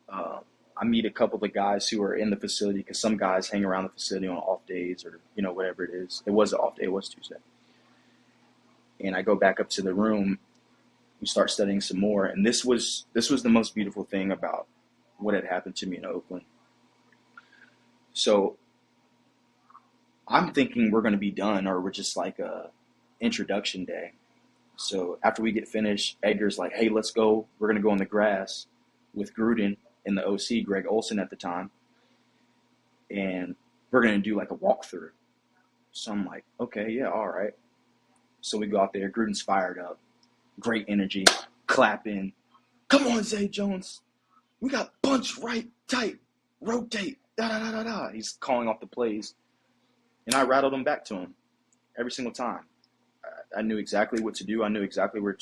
I meet a couple of the guys who are in the facility because some guys hang around the facility on off days or, whatever it is. It was an off day. It was Tuesday. And I go back up to the room. We start studying some more. And this was the most beautiful thing about what had happened to me in Oakland. So I'm thinking we're going to be done, or we're just like a introduction day. So after we get finished, Edgar's like, "Hey, let's go. We're going to go on the grass with Gruden and the OC, Greg Olson at the time. And we're going to do like a walkthrough." So I'm like, "Okay, yeah, all right." So we go out there. Gruden's fired up. Great energy. Clapping. "Come on, Zay Jones. We got bunch right, tight, rotate, da-da-da-da-da." He's calling off the plays. And I rattled them back to him every single time. I knew exactly what to do. I knew exactly where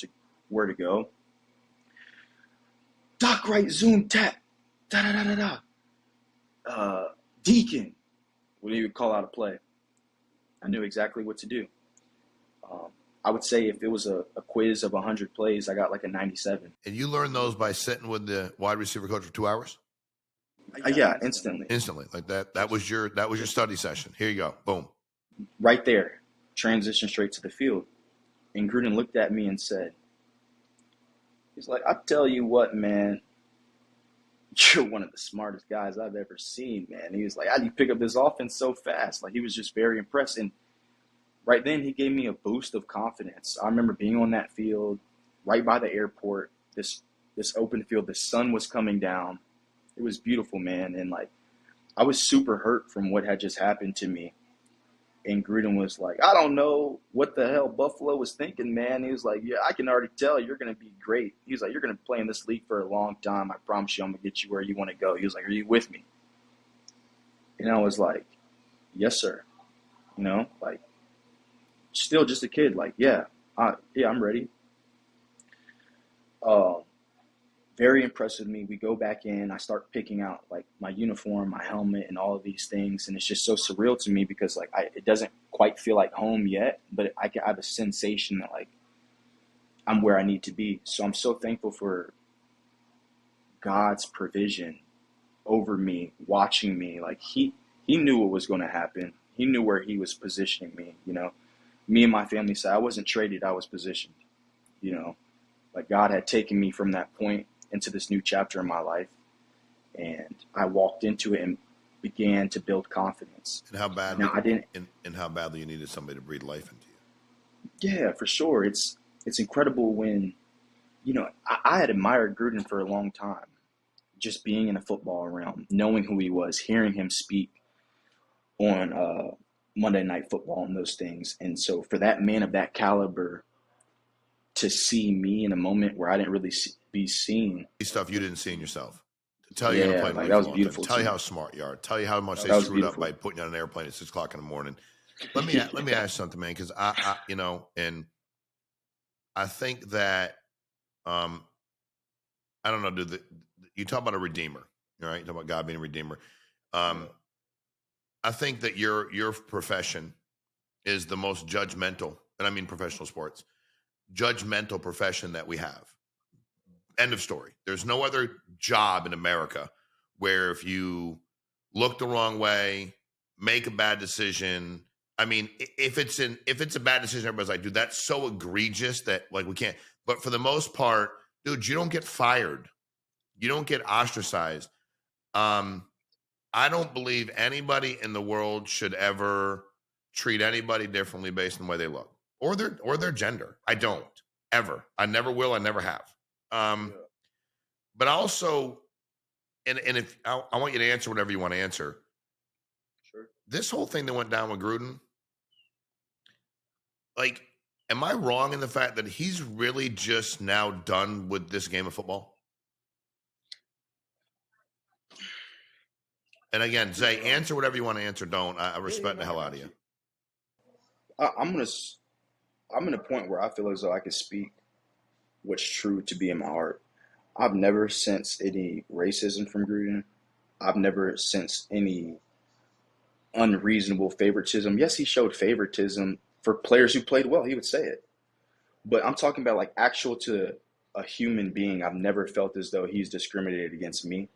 to go. "Doc right, zoom, tap, da-da-da-da-da. Deacon," when he would call out a play. I knew exactly what to do. I would say if it was a quiz of 100 plays, I got like a 97. And you learned those by sitting with the wide receiver coach for 2 hours? Yeah, instantly. Instantly. Like that was your study session. Here you go. Boom. Right there. Transition straight to the field. And Gruden looked at me and said, he's like, "I tell you what, man, you're one of the smartest guys I've ever seen, man." He was like, "How do you pick up this offense so fast?" Like, he was just very impressed. And right then, he gave me a boost of confidence. I remember being on that field right by the airport, this open field. The sun was coming down. It was beautiful, man. And like, I was super hurt from what had just happened to me. And Gruden was like, "I don't know what the hell Buffalo was thinking, man." He was like, "Yeah, I can already tell you're going to be great." He was like, "You're going to play in this league for a long time. I promise you I'm going to get you where you want to go." He was like, "Are you with me?" And I was like, "Yes, sir." Like, still just a kid. Like, yeah, I'm ready. Very impressed with me. We go back in. I start picking out like my uniform, my helmet, and all of these things, and it's just so surreal to me because like it doesn't quite feel like home yet, but I have a sensation that like I'm where I need to be. So I'm so thankful for God's provision over me, watching me. Like he knew what was going to happen. He knew where he was positioning me. Me and my family said I wasn't traded. I was positioned. Like God had taken me from that point into this new chapter in my life, and I walked into it and began to build confidence. And how badly? Now I didn't. And how badly you needed somebody to breathe life into you. Yeah, for sure. It's incredible when, I had admired Gruden for a long time, just being in a football realm, knowing who he was, hearing him speak on Monday Night Football and those things. And so for that man of that caliber to see me in a moment where I didn't really be seen. Stuff you didn't see in yourself. To tell you you're going to play that was beautiful. Tell you how smart you are. Tell you how much they screwed up by putting you on an airplane at 6 o'clock in the morning. Let me ask you something, man, because I and I think that I don't know, you talk about a redeemer, right? You talk about God being a redeemer. I think that your profession is the most judgmental, and I mean professional sports, judgmental profession that we have. End of story. There's no other job in America where if you look the wrong way, make a bad decision. I mean, if it's a bad decision, everybody's like, dude, that's so egregious that like we can't. But for the most part, dude, you don't get fired. You don't get ostracized. I don't believe anybody in the world should ever treat anybody differently based on the way they look. or their gender. I don't ever. I never will. I never have. But also, and if I want you to answer whatever you want to answer. Sure. This whole thing that went down with Gruden, like, am I wrong in the fact that he's really just now done with this game of football? And again, Zay, answer whatever you want to answer. Don't. I respect the hell out of you. I'm in a point where I feel as though I can speak what's true to be in my heart. I've never sensed any racism from Gruden. I've never sensed any unreasonable favoritism. Yes, he showed favoritism for players who played well. He would say it. But I'm talking about like actual to a human being. I've never felt as though he's discriminated against me.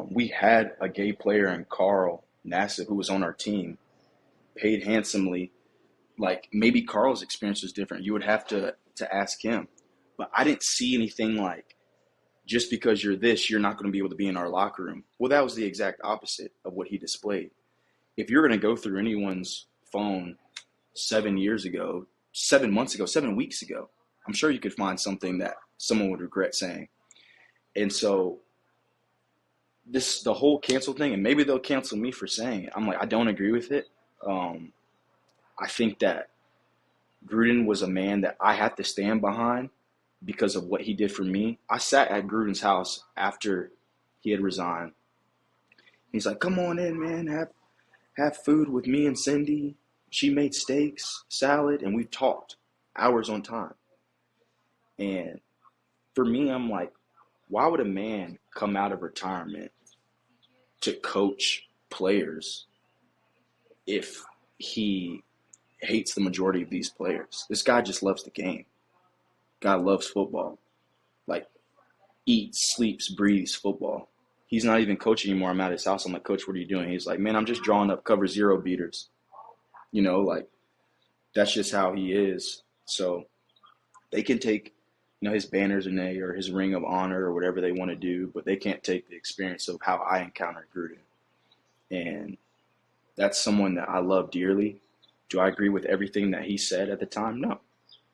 We had a gay player in Carl Nassib who was on our team, paid handsomely. Like maybe Carl's experience was different. You would have to ask him. But I didn't see anything like just because you're this, you're not going to be able to be in our locker room. Well, that was the exact opposite of what he displayed. If you're going to go through anyone's phone 7 years ago, 7 months ago, 7 weeks ago, I'm sure you could find something that someone would regret saying. And so the whole cancel thing, and maybe they'll cancel me for saying it. I'm like, I don't agree with it. I think that Gruden was a man that I have to stand behind because of what he did for me. I sat at Gruden's house after he had resigned. He's like, come on in, man, have food with me and Cindy. She made steaks, salad, and we talked hours on time. And for me, I'm like, why would a man come out of retirement to coach players if he hates the majority of these players? This guy just loves the game. Guy loves football. Like, eats, sleeps, breathes football. He's not even coaching anymore. I'm at his house. I'm like, Coach, what are you doing? He's like, man, I'm just drawing up cover zero beaters. You know, like, that's just how he is. So they can take, you know, his banners or his ring of honor or whatever they want to do, but they can't take the experience of how I encountered Gruden. And that's someone that I love dearly. Do I agree with everything that he said at the time? No.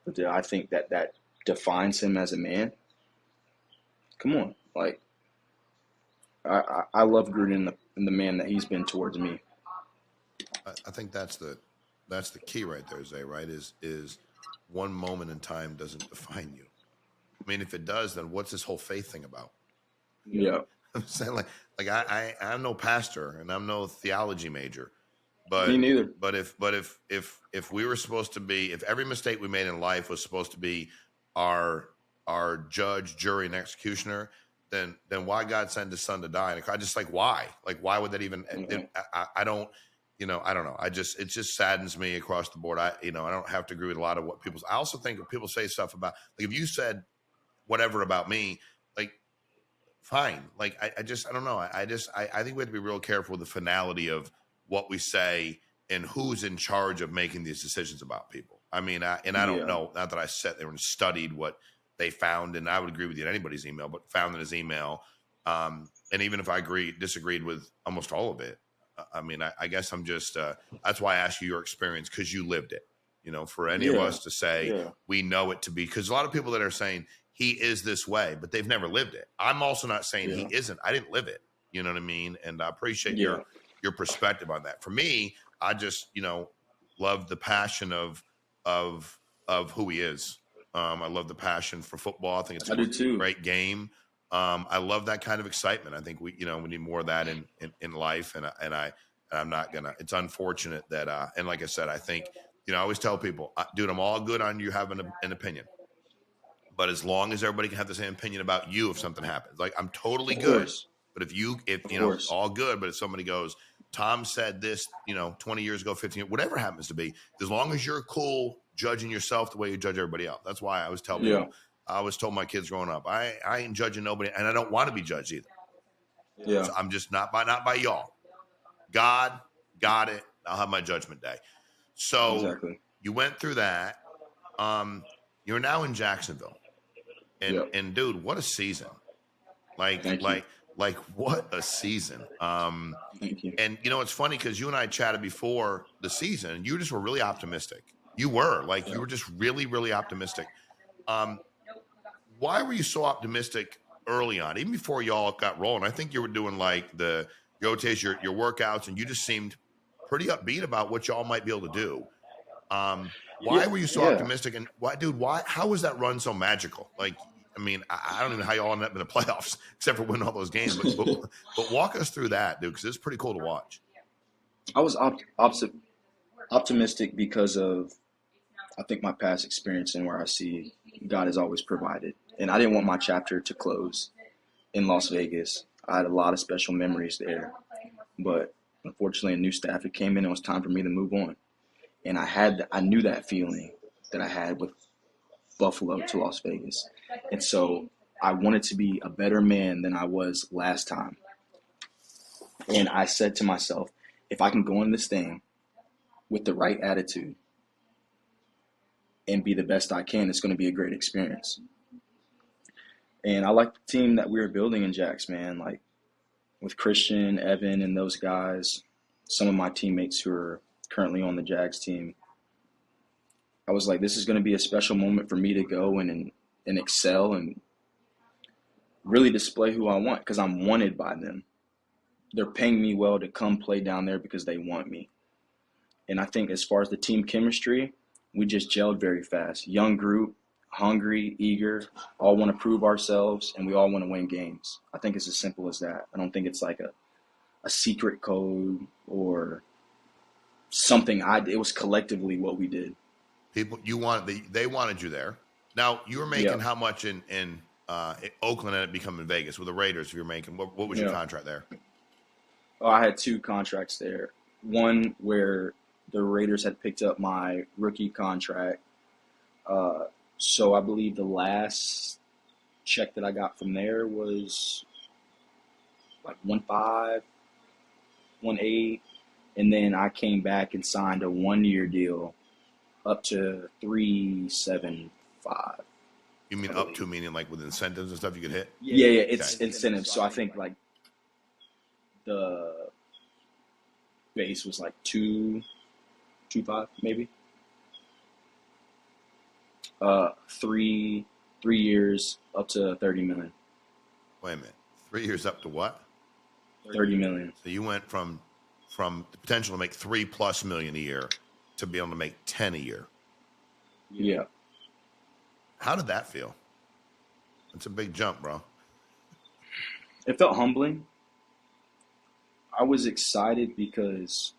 But do I think that defines him as a man? Come on. Like, I love Gruden and the man that he's been towards me. I think that's the key right there, Zay, right? Is one moment in time doesn't define you. I mean, if it does, then what's this whole faith thing about? Yeah. I'm saying like I'm no pastor and I'm no theology major, but me neither. But if we were supposed to be, if every mistake we made in life was supposed to be our judge, jury, and executioner, then why God send His Son to die? And I just like why would that even? Mm-hmm. I don't. You know, I don't know. It just saddens me across the board. I don't have to agree with a lot of what people. I also think if people say stuff about, like, if you said whatever about me, like, fine. Like, I don't know. I think we have to be real careful with the finality of what we say and who's in charge of making these decisions about people. I mean, I don't know. Not that I sat there and studied what they found, and I would agree with you in anybody's email, but found in his email. And even if I disagreed with almost all of it. I mean, I guess I'm just, that's why I ask you your experience, because you lived it, you know, for any of us to say we know it to be, because a lot of people that are saying he is this way, but they've never lived it. I'm also not saying he isn't. I didn't live it. You know what I mean? And I appreciate your perspective on that. For me, I just, you know, love the passion of who he is. I love the passion for football. I think it's a great game. I love that kind of excitement. I think we need more of that in life. And I'm not gonna. It's unfortunate that. And like I said, I think I always tell people, dude, I'm all good on you having an opinion, but as long as everybody can have the same opinion about you, if something happens, like I'm totally good. But if you know, all good. But if somebody goes, Tom said this, 20 years ago, 15, whatever happens to be, as long as you're cool judging yourself the way you judge everybody else. That's why I always tell people. I always told my kids growing up, I ain't judging nobody, and I don't want to be judged either. Yeah. So I'm just not by y'all. God got it. I'll have my judgment day. So you went through that. You're now in Jacksonville, and dude, what a season! Like what a season. Thank you. And it's funny because you and I chatted before the season, and you just were really optimistic. You were like, Yeah. you were just really, really optimistic. Um, why were you so optimistic early on, even before y'all got rolling? I think you were doing like the rotations, your workouts, and you just seemed pretty upbeat about what y'all might be able to do. Why were you so Yeah. optimistic? And why, dude, how was that run so magical? Like, I mean, I don't even know how y'all ended up in the playoffs except for winning all those games, but walk us through that, dude, because it's pretty cool to watch. I was optimistic because of, I think, my past experience and where I see God has always provided. And I didn't want my chapter to close in Las Vegas. I had a lot of special memories there. But unfortunately, a new staff had came in and it was time for me to move on. And I knew that feeling that I had with Buffalo to Las Vegas. And so I wanted to be a better man than I was last time. And I said to myself, if I can go in this thing with the right attitude and be the best I can, it's going to be a great experience. And I like the team that we were building in Jax, man, like with Christian, Evan, and those guys, some of my teammates who are currently on the Jags team. I was like, this is going to be a special moment for me to go and excel and really display who I want because I'm wanted by them. They're paying me well to come play down there because they want me. And I think as far as the team chemistry, we just gelled very fast. Young group, hungry, eager, all want to prove ourselves, and we all want to win games. I think it's as simple as that. I don't think it's like a secret code or something it was collectively what we did. People, they wanted you there. Now, you were making how much in Oakland and it becoming Vegas with the Raiders? If you're making, what was your contract there? Oh, I had two contracts there. One where the Raiders had picked up my rookie contract. So I believe the last check that I got from there was like 1.5, 1.8, and then I came back and signed a 1-year deal up to 3.75. You mean up to, meaning like with incentives and stuff you could hit? Yeah, it's incentives. So I think like the base was like 2.5 maybe. 3 years up to 30 million. Wait a minute, 3 years up to what? 30 million. So you went from the potential to make $3+ million a year to be able to make 10 a year. Yeah. How did that feel? It's a big jump, bro. It felt humbling. I was excited because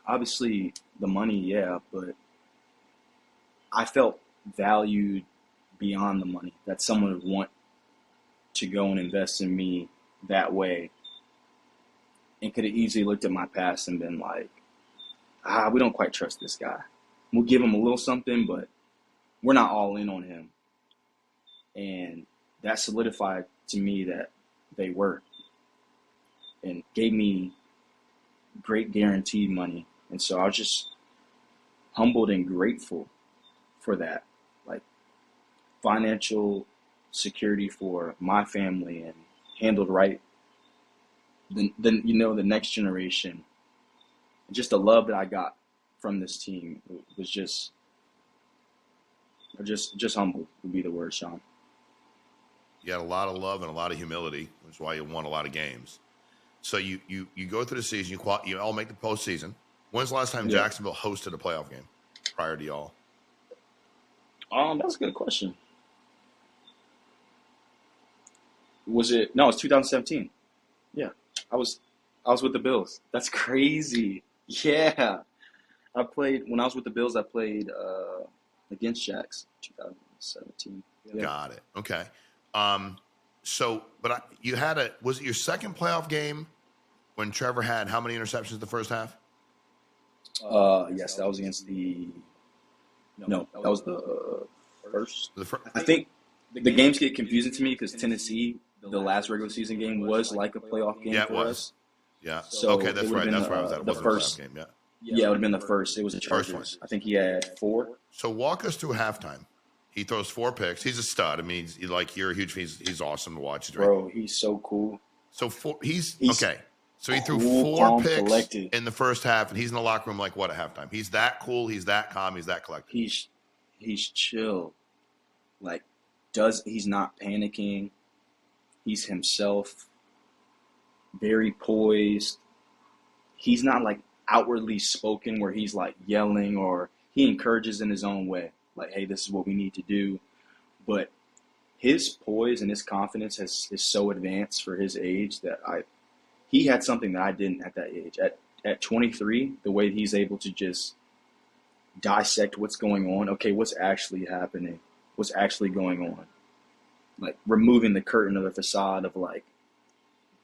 obviously the money, yeah, but I felt valued beyond the money, that someone would want to go and invest in me that way, and could have easily looked at my past and been like, we don't quite trust this guy. We'll give him a little something, but we're not all in on him. And that solidified to me that they were, and gave me great guaranteed money. And so I was just humbled and grateful for that, like financial security for my family and handled right. Then the next generation, just the love that I got from this team was just humble would be the word, Sean. You had a lot of love and a lot of humility, which is why you won a lot of games. So you go through the season, you all make the postseason. When's the last time Jacksonville hosted a playoff game prior to y'all? That's a good question. Was it? No, it's 2017. Yeah, I was with the Bills. That's crazy. Yeah, when I was with the Bills. I played against Jax 2017. Yeah. Got it. Okay. Was it your second playoff game when Trevor had how many interceptions the first half? Yes, that was against that was the first. I think the games get confusing to me because Tennessee, the last regular season game, was like a playoff game for us. Yeah. So okay, that's right. That's where I was at. It wasn't a playoff game. Yeah. Yeah, it would have been the first. It was the Chargers. First one. I think he had 4. So walk us through halftime. He throws 4 picks. He's a stud. I mean, you're a huge fan. He's awesome to watch. Bro, he's so cool. So he's okay. So he threw Cool, 4 calm, picks collected. in the first half, and he's in the locker room like what at halftime? He's that cool. He's that calm. He's that collected. He's chill. Like, he's not panicking. He's himself. Very poised. He's not like outwardly spoken where he's like yelling, or he encourages in his own way. Like, hey, this is what we need to do. But his poise and his confidence is so advanced for his age that he had something that I didn't at that age. At 23, the way he's able to just dissect what's going on. Okay, what's actually happening? What's actually going on? Like, removing the curtain of the facade of like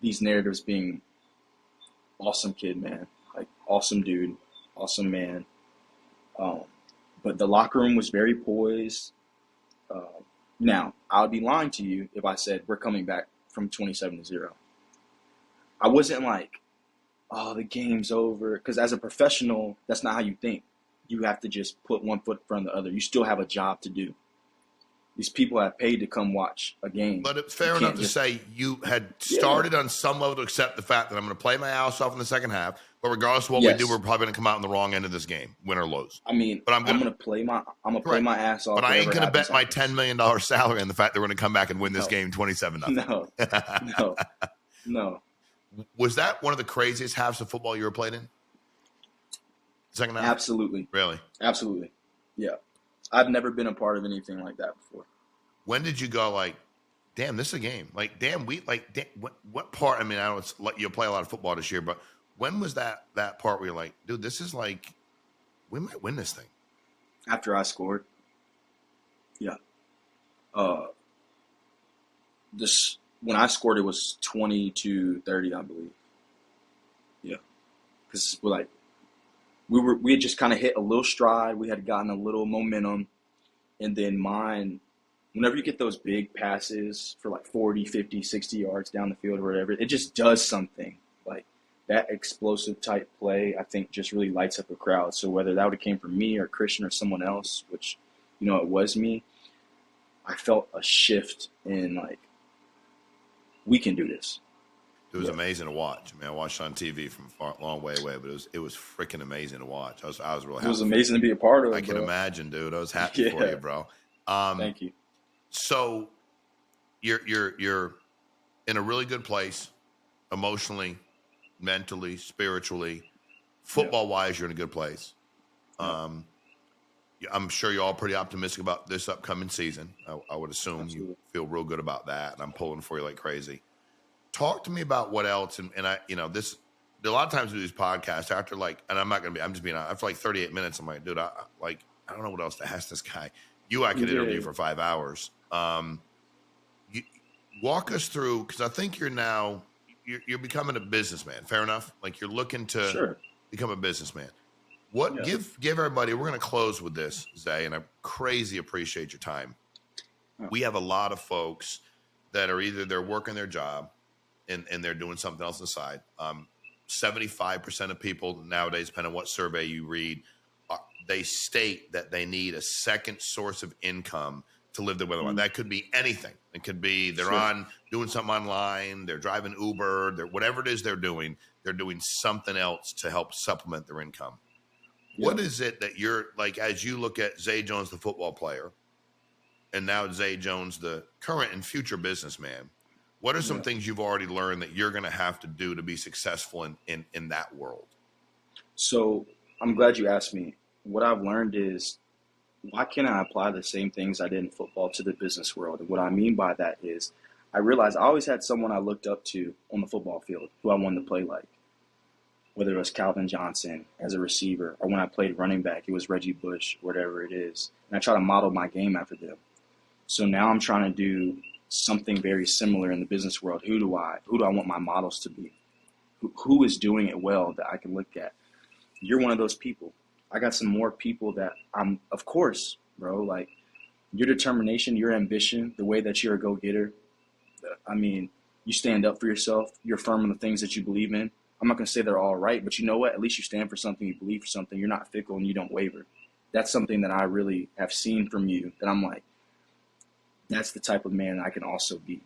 these narratives being awesome kid, man. Like, awesome dude, awesome man. But the locker room was very poised. Now, I would be lying to you if I said we're coming back from 27-0. I wasn't like, oh, the game's over. Because as a professional, that's not how you think. You have to just put one foot in front of the other. You still have a job to do. These people have paid to come watch a game. But it's fair enough to say you had started on some level to accept the fact that I'm going to play my ass off in the second half. But regardless of what we do, we're probably going to come out on the wrong end of this game, win or lose. I mean, but I'm going to play my ass off. But I ain't going to bet my $10 million salary on the fact that we're going to come back and win this game 27-0. No. Was that one of the craziest halves of football you ever played in? Second half? Absolutely. Really? Absolutely. Yeah. I've never been a part of anything like that before. When did you go like, damn, this is a game? Like, damn, what part? I mean, I know it's like you'll play a lot of football this year, but when was that part where you're like, dude, this is like, we might win this thing? After I scored. Yeah. When I scored, it was 20-30, I believe. Yeah. Because we had just kind of hit a little stride. We had gotten a little momentum. And then whenever you get those big passes for like 40, 50, 60 yards down the field or whatever, it just does something. Like, that explosive type play, I think, just really lights up a crowd. So whether that would have came from me or Christian or someone else, which, it was me, I felt a shift in like, we can do this. It was amazing to watch. I mean, I watched on TV from a long way away, but it was freaking amazing to watch. I was really happy. It was amazing to be a part of. I can imagine, dude. I was happy for you, bro. Thank you. So, you're in a really good place, emotionally, mentally, spiritually, football wise. You're in a good place. I'm sure you're all pretty optimistic about this upcoming season. I would assume you feel real good about that, and I'm pulling for you like crazy. Talk to me about what else, and I, a lot of times we do these podcasts after I'm just being honest, after like 38 minutes, I'm like, dude, I don't know what else to ask this guy. I could interview for 5 hours. You walk us through, because I think you're becoming a businessman. Fair enough. Like, you're looking to become a businessman. Give everybody, we're going to close with this, Zay, and I crazy appreciate your time. We have a lot of folks that are either they're working their job and they're doing something else on the side. 75% of people nowadays, depending on what survey you read, they state that they need a second source of income to live their way. That could be anything. It could be they're on doing something online, they're driving Uber, whatever it is they're doing something else to help supplement their income. What is it that you're like, as you look at Zay Jones, the football player, and now Zay Jones, the current and future businessman, what are some things you've already learned that you're going to have to do to be successful in that world? So I'm glad you asked me. What I've learned is, why can't I apply the same things I did in football to the business world? And what I mean by that is, I realized I always had someone I looked up to on the football field who I wanted to play like. Whether it was Calvin Johnson as a receiver, or when I played running back, it was Reggie Bush, whatever it is. And I try to model my game after them. So now I'm trying to do something very similar in the business world. Who do I want my models to be? Who is doing it well that I can look at? You're one of those people. I got some more people that of course, bro, like, your determination, your ambition, the way that you're a go-getter. I mean, you stand up for yourself. You're firm in the things that you believe in. I'm not going to say they're all right, but you know what? At least you stand for something, you believe for something. You're not fickle and you don't waver. That's something that I really have seen from you that I'm like, that's the type of man I can also be.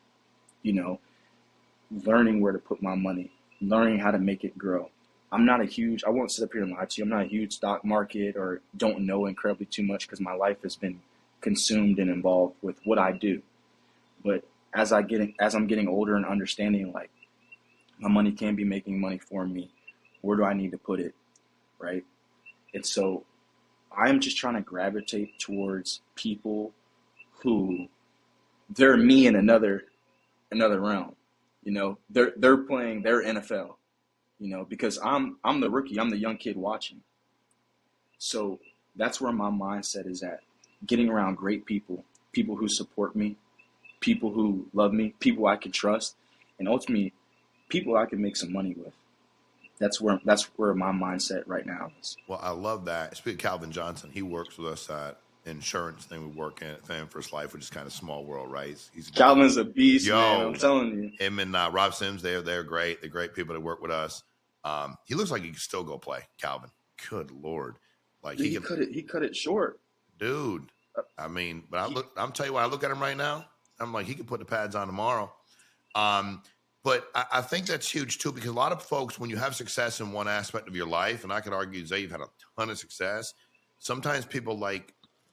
Learning where to put my money, learning how to make it grow. I won't sit up here and lie to you. I'm not a huge stock market or don't know incredibly too much because my life has been consumed and involved with what I do. But as I'm getting older and understanding, like, my money can be making money for me, where do I need to put it, right? And so I'm just trying to gravitate towards people who they're me in another realm. They're playing their NFL, because I'm the rookie, I'm the young kid watching. So that's where my mindset is at. Getting around great people, people who support me, people who love me, people I can trust, and ultimately people I can make some money with. That's where my mindset right now is. Well, I love that. Speaking of Calvin Johnson, he works with us at insurance thing we work in at Fan First Life, which is kind of small world, right? He's Calvin's a beast, man. I'm telling you. Him and Rob Sims, they're great. They're great people that work with us. He looks like he can still go play, Calvin. Good Lord. Like he cut it short. Dude. I mean, but I'm telling you what, I look at him right now, I'm like, he could put the pads on tomorrow. But I think that's huge too, because a lot of folks, when you have success in one aspect of your life, and I could argue, Zay, you've had a ton of success. Sometimes people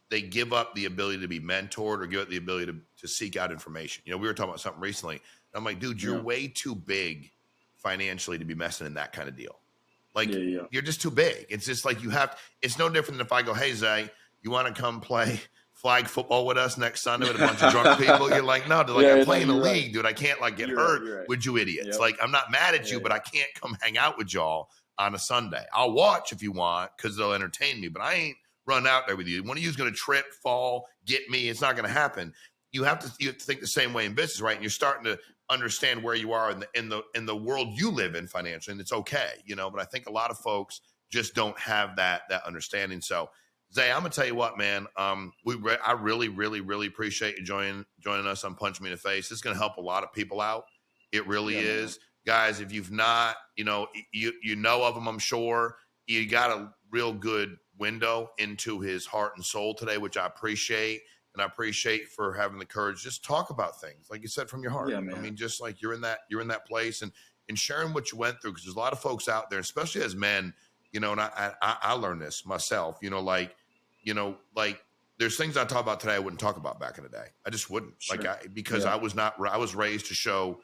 they give up the ability to be mentored or give up the ability to seek out information. We were talking about something recently. I'm like, dude, you're way too big financially to be messing in that kind of deal. Like, you're just too big. It's just like it's no different than if I go, hey, Zay, you want to come play flag football with us next Sunday with a bunch of drunk people? You're like, no, dude, I'm playing the league, right. Dude. I can't get hurt with you idiots. Yep. Like, I'm not mad at you, but I can't come hang out with y'all on a Sunday. I'll watch if you want because they'll entertain me, but I ain't run out there with you. One of you is going to trip, fall, get me. It's not going to happen. You have to think the same way in business, right? And you're starting to understand where you are in the world you live in financially, and it's okay, But I think a lot of folks just don't have that understanding. So, Zay, I'm gonna tell you what, man. I really, really, really appreciate you joining us on Punch Me in the Face. It's gonna help a lot of people out. It really is, man. Guys. If you've not, you know of him, I'm sure you got a real good window into his heart and soul today, which I appreciate. And I appreciate for having the courage. Just talk about things, like you said, from your heart. Yeah, man. I mean, just like you're in that place and sharing what you went through, because there's a lot of folks out there, especially as men, and I learned this myself, like there's things I talk about today I wouldn't talk about back in the day. I just wouldn't. Sure. Because I was raised to show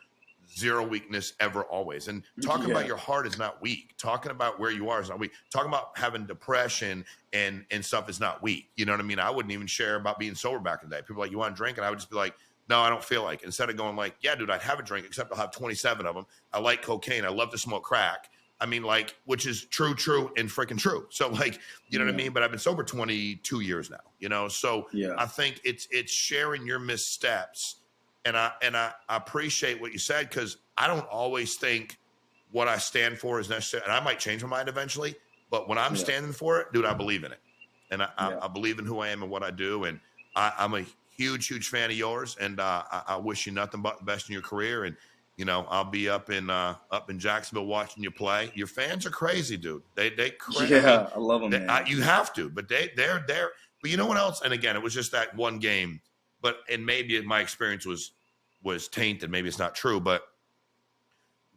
zero weakness ever, always. And talking about your heart is not weak. Talking about where you are is not weak. Talking about having depression and stuff is not weak. You know what I mean? I wouldn't even share about being sober back in the day. People are like, you want to drink? And I would just be like, no, I don't feel like it. Instead of going like, yeah, dude, I'd have a drink, except I'll have 27 of them. I like cocaine. I love to smoke crack. I mean, which is true, and freaking true. So you know what I mean? But I've been sober 22 years now, so I think it's sharing your missteps. And I appreciate what you said, because I don't always think what I stand for is necessary. And I might change my mind eventually, but when I'm standing for it, dude, I believe in it. And I believe in who I am and what I do. And I'm a huge, huge fan of yours. And I wish you nothing but the best in your career. And, I'll be up in Jacksonville watching you play. Your fans are crazy, dude. They crazy. Yeah, I love them, man. You have to, but they're there. But you know what else? And again, it was just that one game. And maybe my experience was tainted. Maybe it's not true. But,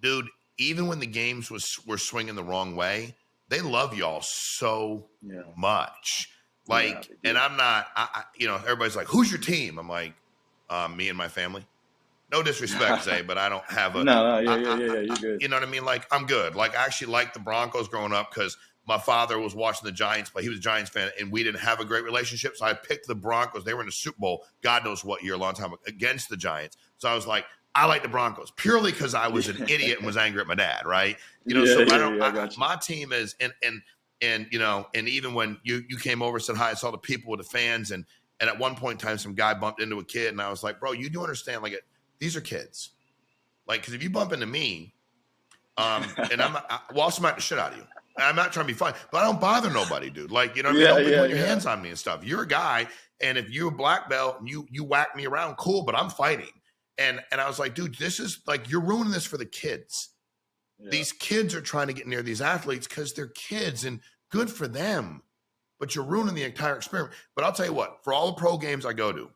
dude, even when the games were swinging the wrong way, they love y'all so much. And I'm not. Everybody's like, "Who's your team?" I'm like, me and my family. No disrespect, Zay, but I don't have a. No, you're good. You know what I mean? I'm good. I actually liked the Broncos growing up because my father was watching the Giants play. He was a Giants fan, and we didn't have a great relationship. So I picked the Broncos. They were in the Super Bowl, God knows what year, a long time ago, against the Giants. So I was like, I like the Broncos purely because I was an idiot and was angry at my dad, right? My team is, and even when you came over and said hi, I saw the people with the fans, and at one point in time, some guy bumped into a kid, and I was like, bro, you do understand, these are kids. Because if you bump into me, and I'll smack the shit out of you. I'm not trying to be funny, but I don't bother nobody, dude. Don't be putting your hands on me and stuff. You're a guy, and if you're a black belt and you whack me around, cool, but I'm fighting. And I was like, dude, this is you're ruining this for the kids. Yeah. These kids are trying to get near these athletes because they're kids, and good for them. But you're ruining the entire experience. But I'll tell you what, for all the pro games I go to,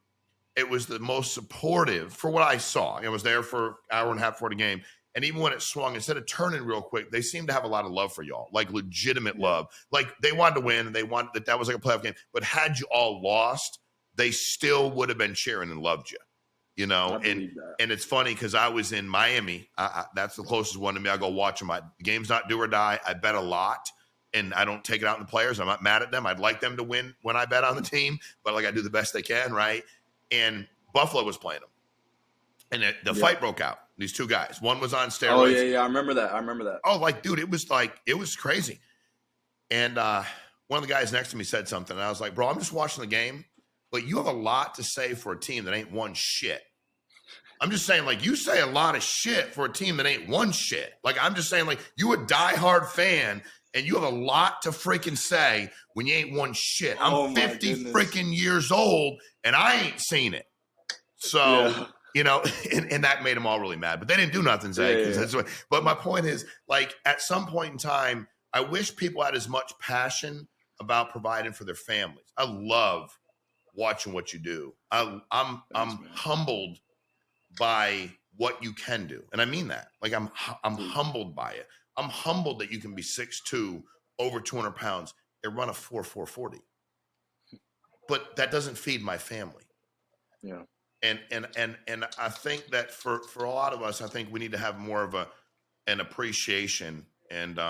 it was the most supportive for what I saw. I was there for an hour and a half before the game. And even when it swung, instead of turning real quick, they seemed to have a lot of love for y'all, like legitimate love. Like they wanted to win and they wanted that was like a playoff game. But had you all lost, they still would have been cheering and loved you, you know? And it's funny because I was in Miami. That's the closest one to me. I go watch them. The game's not do or die. I bet a lot. And I don't take it out on the players. I'm not mad at them. I'd like them to win when I bet on the team, but like I do the best they can, right? And Buffalo was playing them. And the fight broke out. These two guys. One was on steroids. Oh, yeah. I remember that. Oh, like, dude, it was crazy. And one of the guys next to me said something. And I was like, bro, I'm just watching the game. But you have a lot to say for a team that ain't won shit. I'm just saying, like, you say a lot of shit for a team that ain't won shit. Like, I'm just saying, like, you a diehard fan, and you have a lot to freaking say when you ain't won shit. I'm 50 freaking years old, and I ain't seen it. So, you know, and that made them all really mad. But they didn't do nothing, Zay. But my point is, like, at some point in time, I wish people had as much passion about providing for their families. I love watching what you do. I'm humbled by what you can do. And I mean that. Like, I'm humbled by it. I'm humbled that you can be 6'2", over 200 pounds, and run a 4.40. But that doesn't feed my family. Yeah. And I think that for a lot of us, I think we need to have more of an appreciation and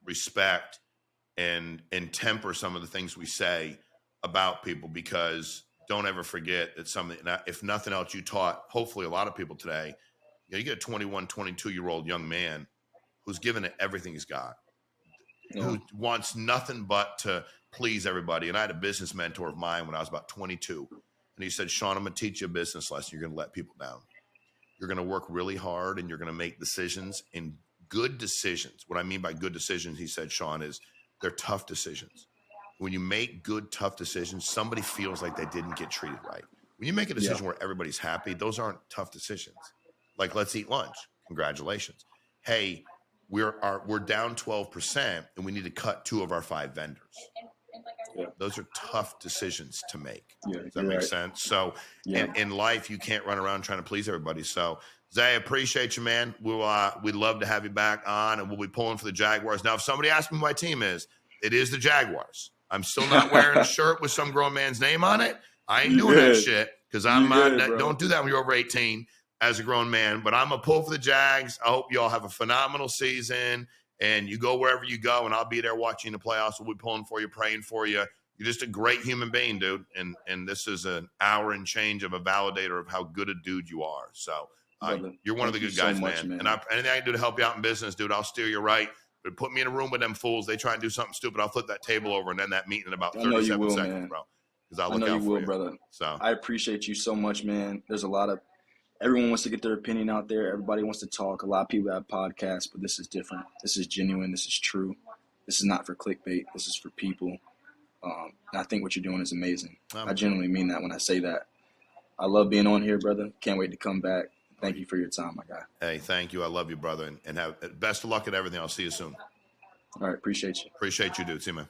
respect and temper some of the things we say about people, because don't ever forget that if nothing else, you taught hopefully a lot of people today. You know, you get a 21, 22-year-old young man who's given it everything he's got, who wants nothing but to please everybody. And I had a business mentor of mine when I was about 22. And he said, Sean, I'm going to teach you a business lesson. You're going to let people down. You're going to work really hard, and you're going to make decisions, and good decisions. What I mean by good decisions, he said, Sean, is they're tough decisions. When you make good, tough decisions, somebody feels like they didn't get treated right. When you make a decision where everybody's happy, those aren't tough decisions. Like, let's eat lunch. Congratulations. Hey, we're down 12%, and we need to cut 2 of our 5 vendors. Those are tough decisions to make. Does that make sense? So in life, you can't run around trying to please everybody. So Zay, appreciate you, man. We'd love to have you back on, and we'll be pulling for the Jaguars. Now, if somebody asks me who my team is, it is the Jaguars. I'm still not wearing a shirt with some grown man's name on it. I ain't doing that shit, because don't do that when you're over 18 as a grown man. But I'm a pull for the Jags. I hope you all have a phenomenal season, and you go wherever you go, and I'll be there watching the playoffs. We'll be pulling for you, praying for you. You're just a great human being, dude. And this is an hour and change of a validator of how good a dude you are. So you're one of the good guys, man. And anything I can do to help you out in business, dude, I'll steer you right. But put me in a room with them fools. They try and do something stupid, I'll flip that table over and end that meeting in about 37 seconds, man. Bro. Because I'll look out for you, brother. So I appreciate you so much, man. There's a lot of everyone wants to get their opinion out there. Everybody wants to talk. A lot of people have podcasts, but this is different. This is genuine. This is true. This is not for clickbait. This is for people. I think what you're doing is amazing. I genuinely mean that when I say that. I love being on here, brother. Can't wait to come back. Thank you for your time, my guy. Hey, thank you. I love you, brother. And have best of luck at everything. I'll see you soon. All right. Appreciate you. Appreciate you, dude. See you, man.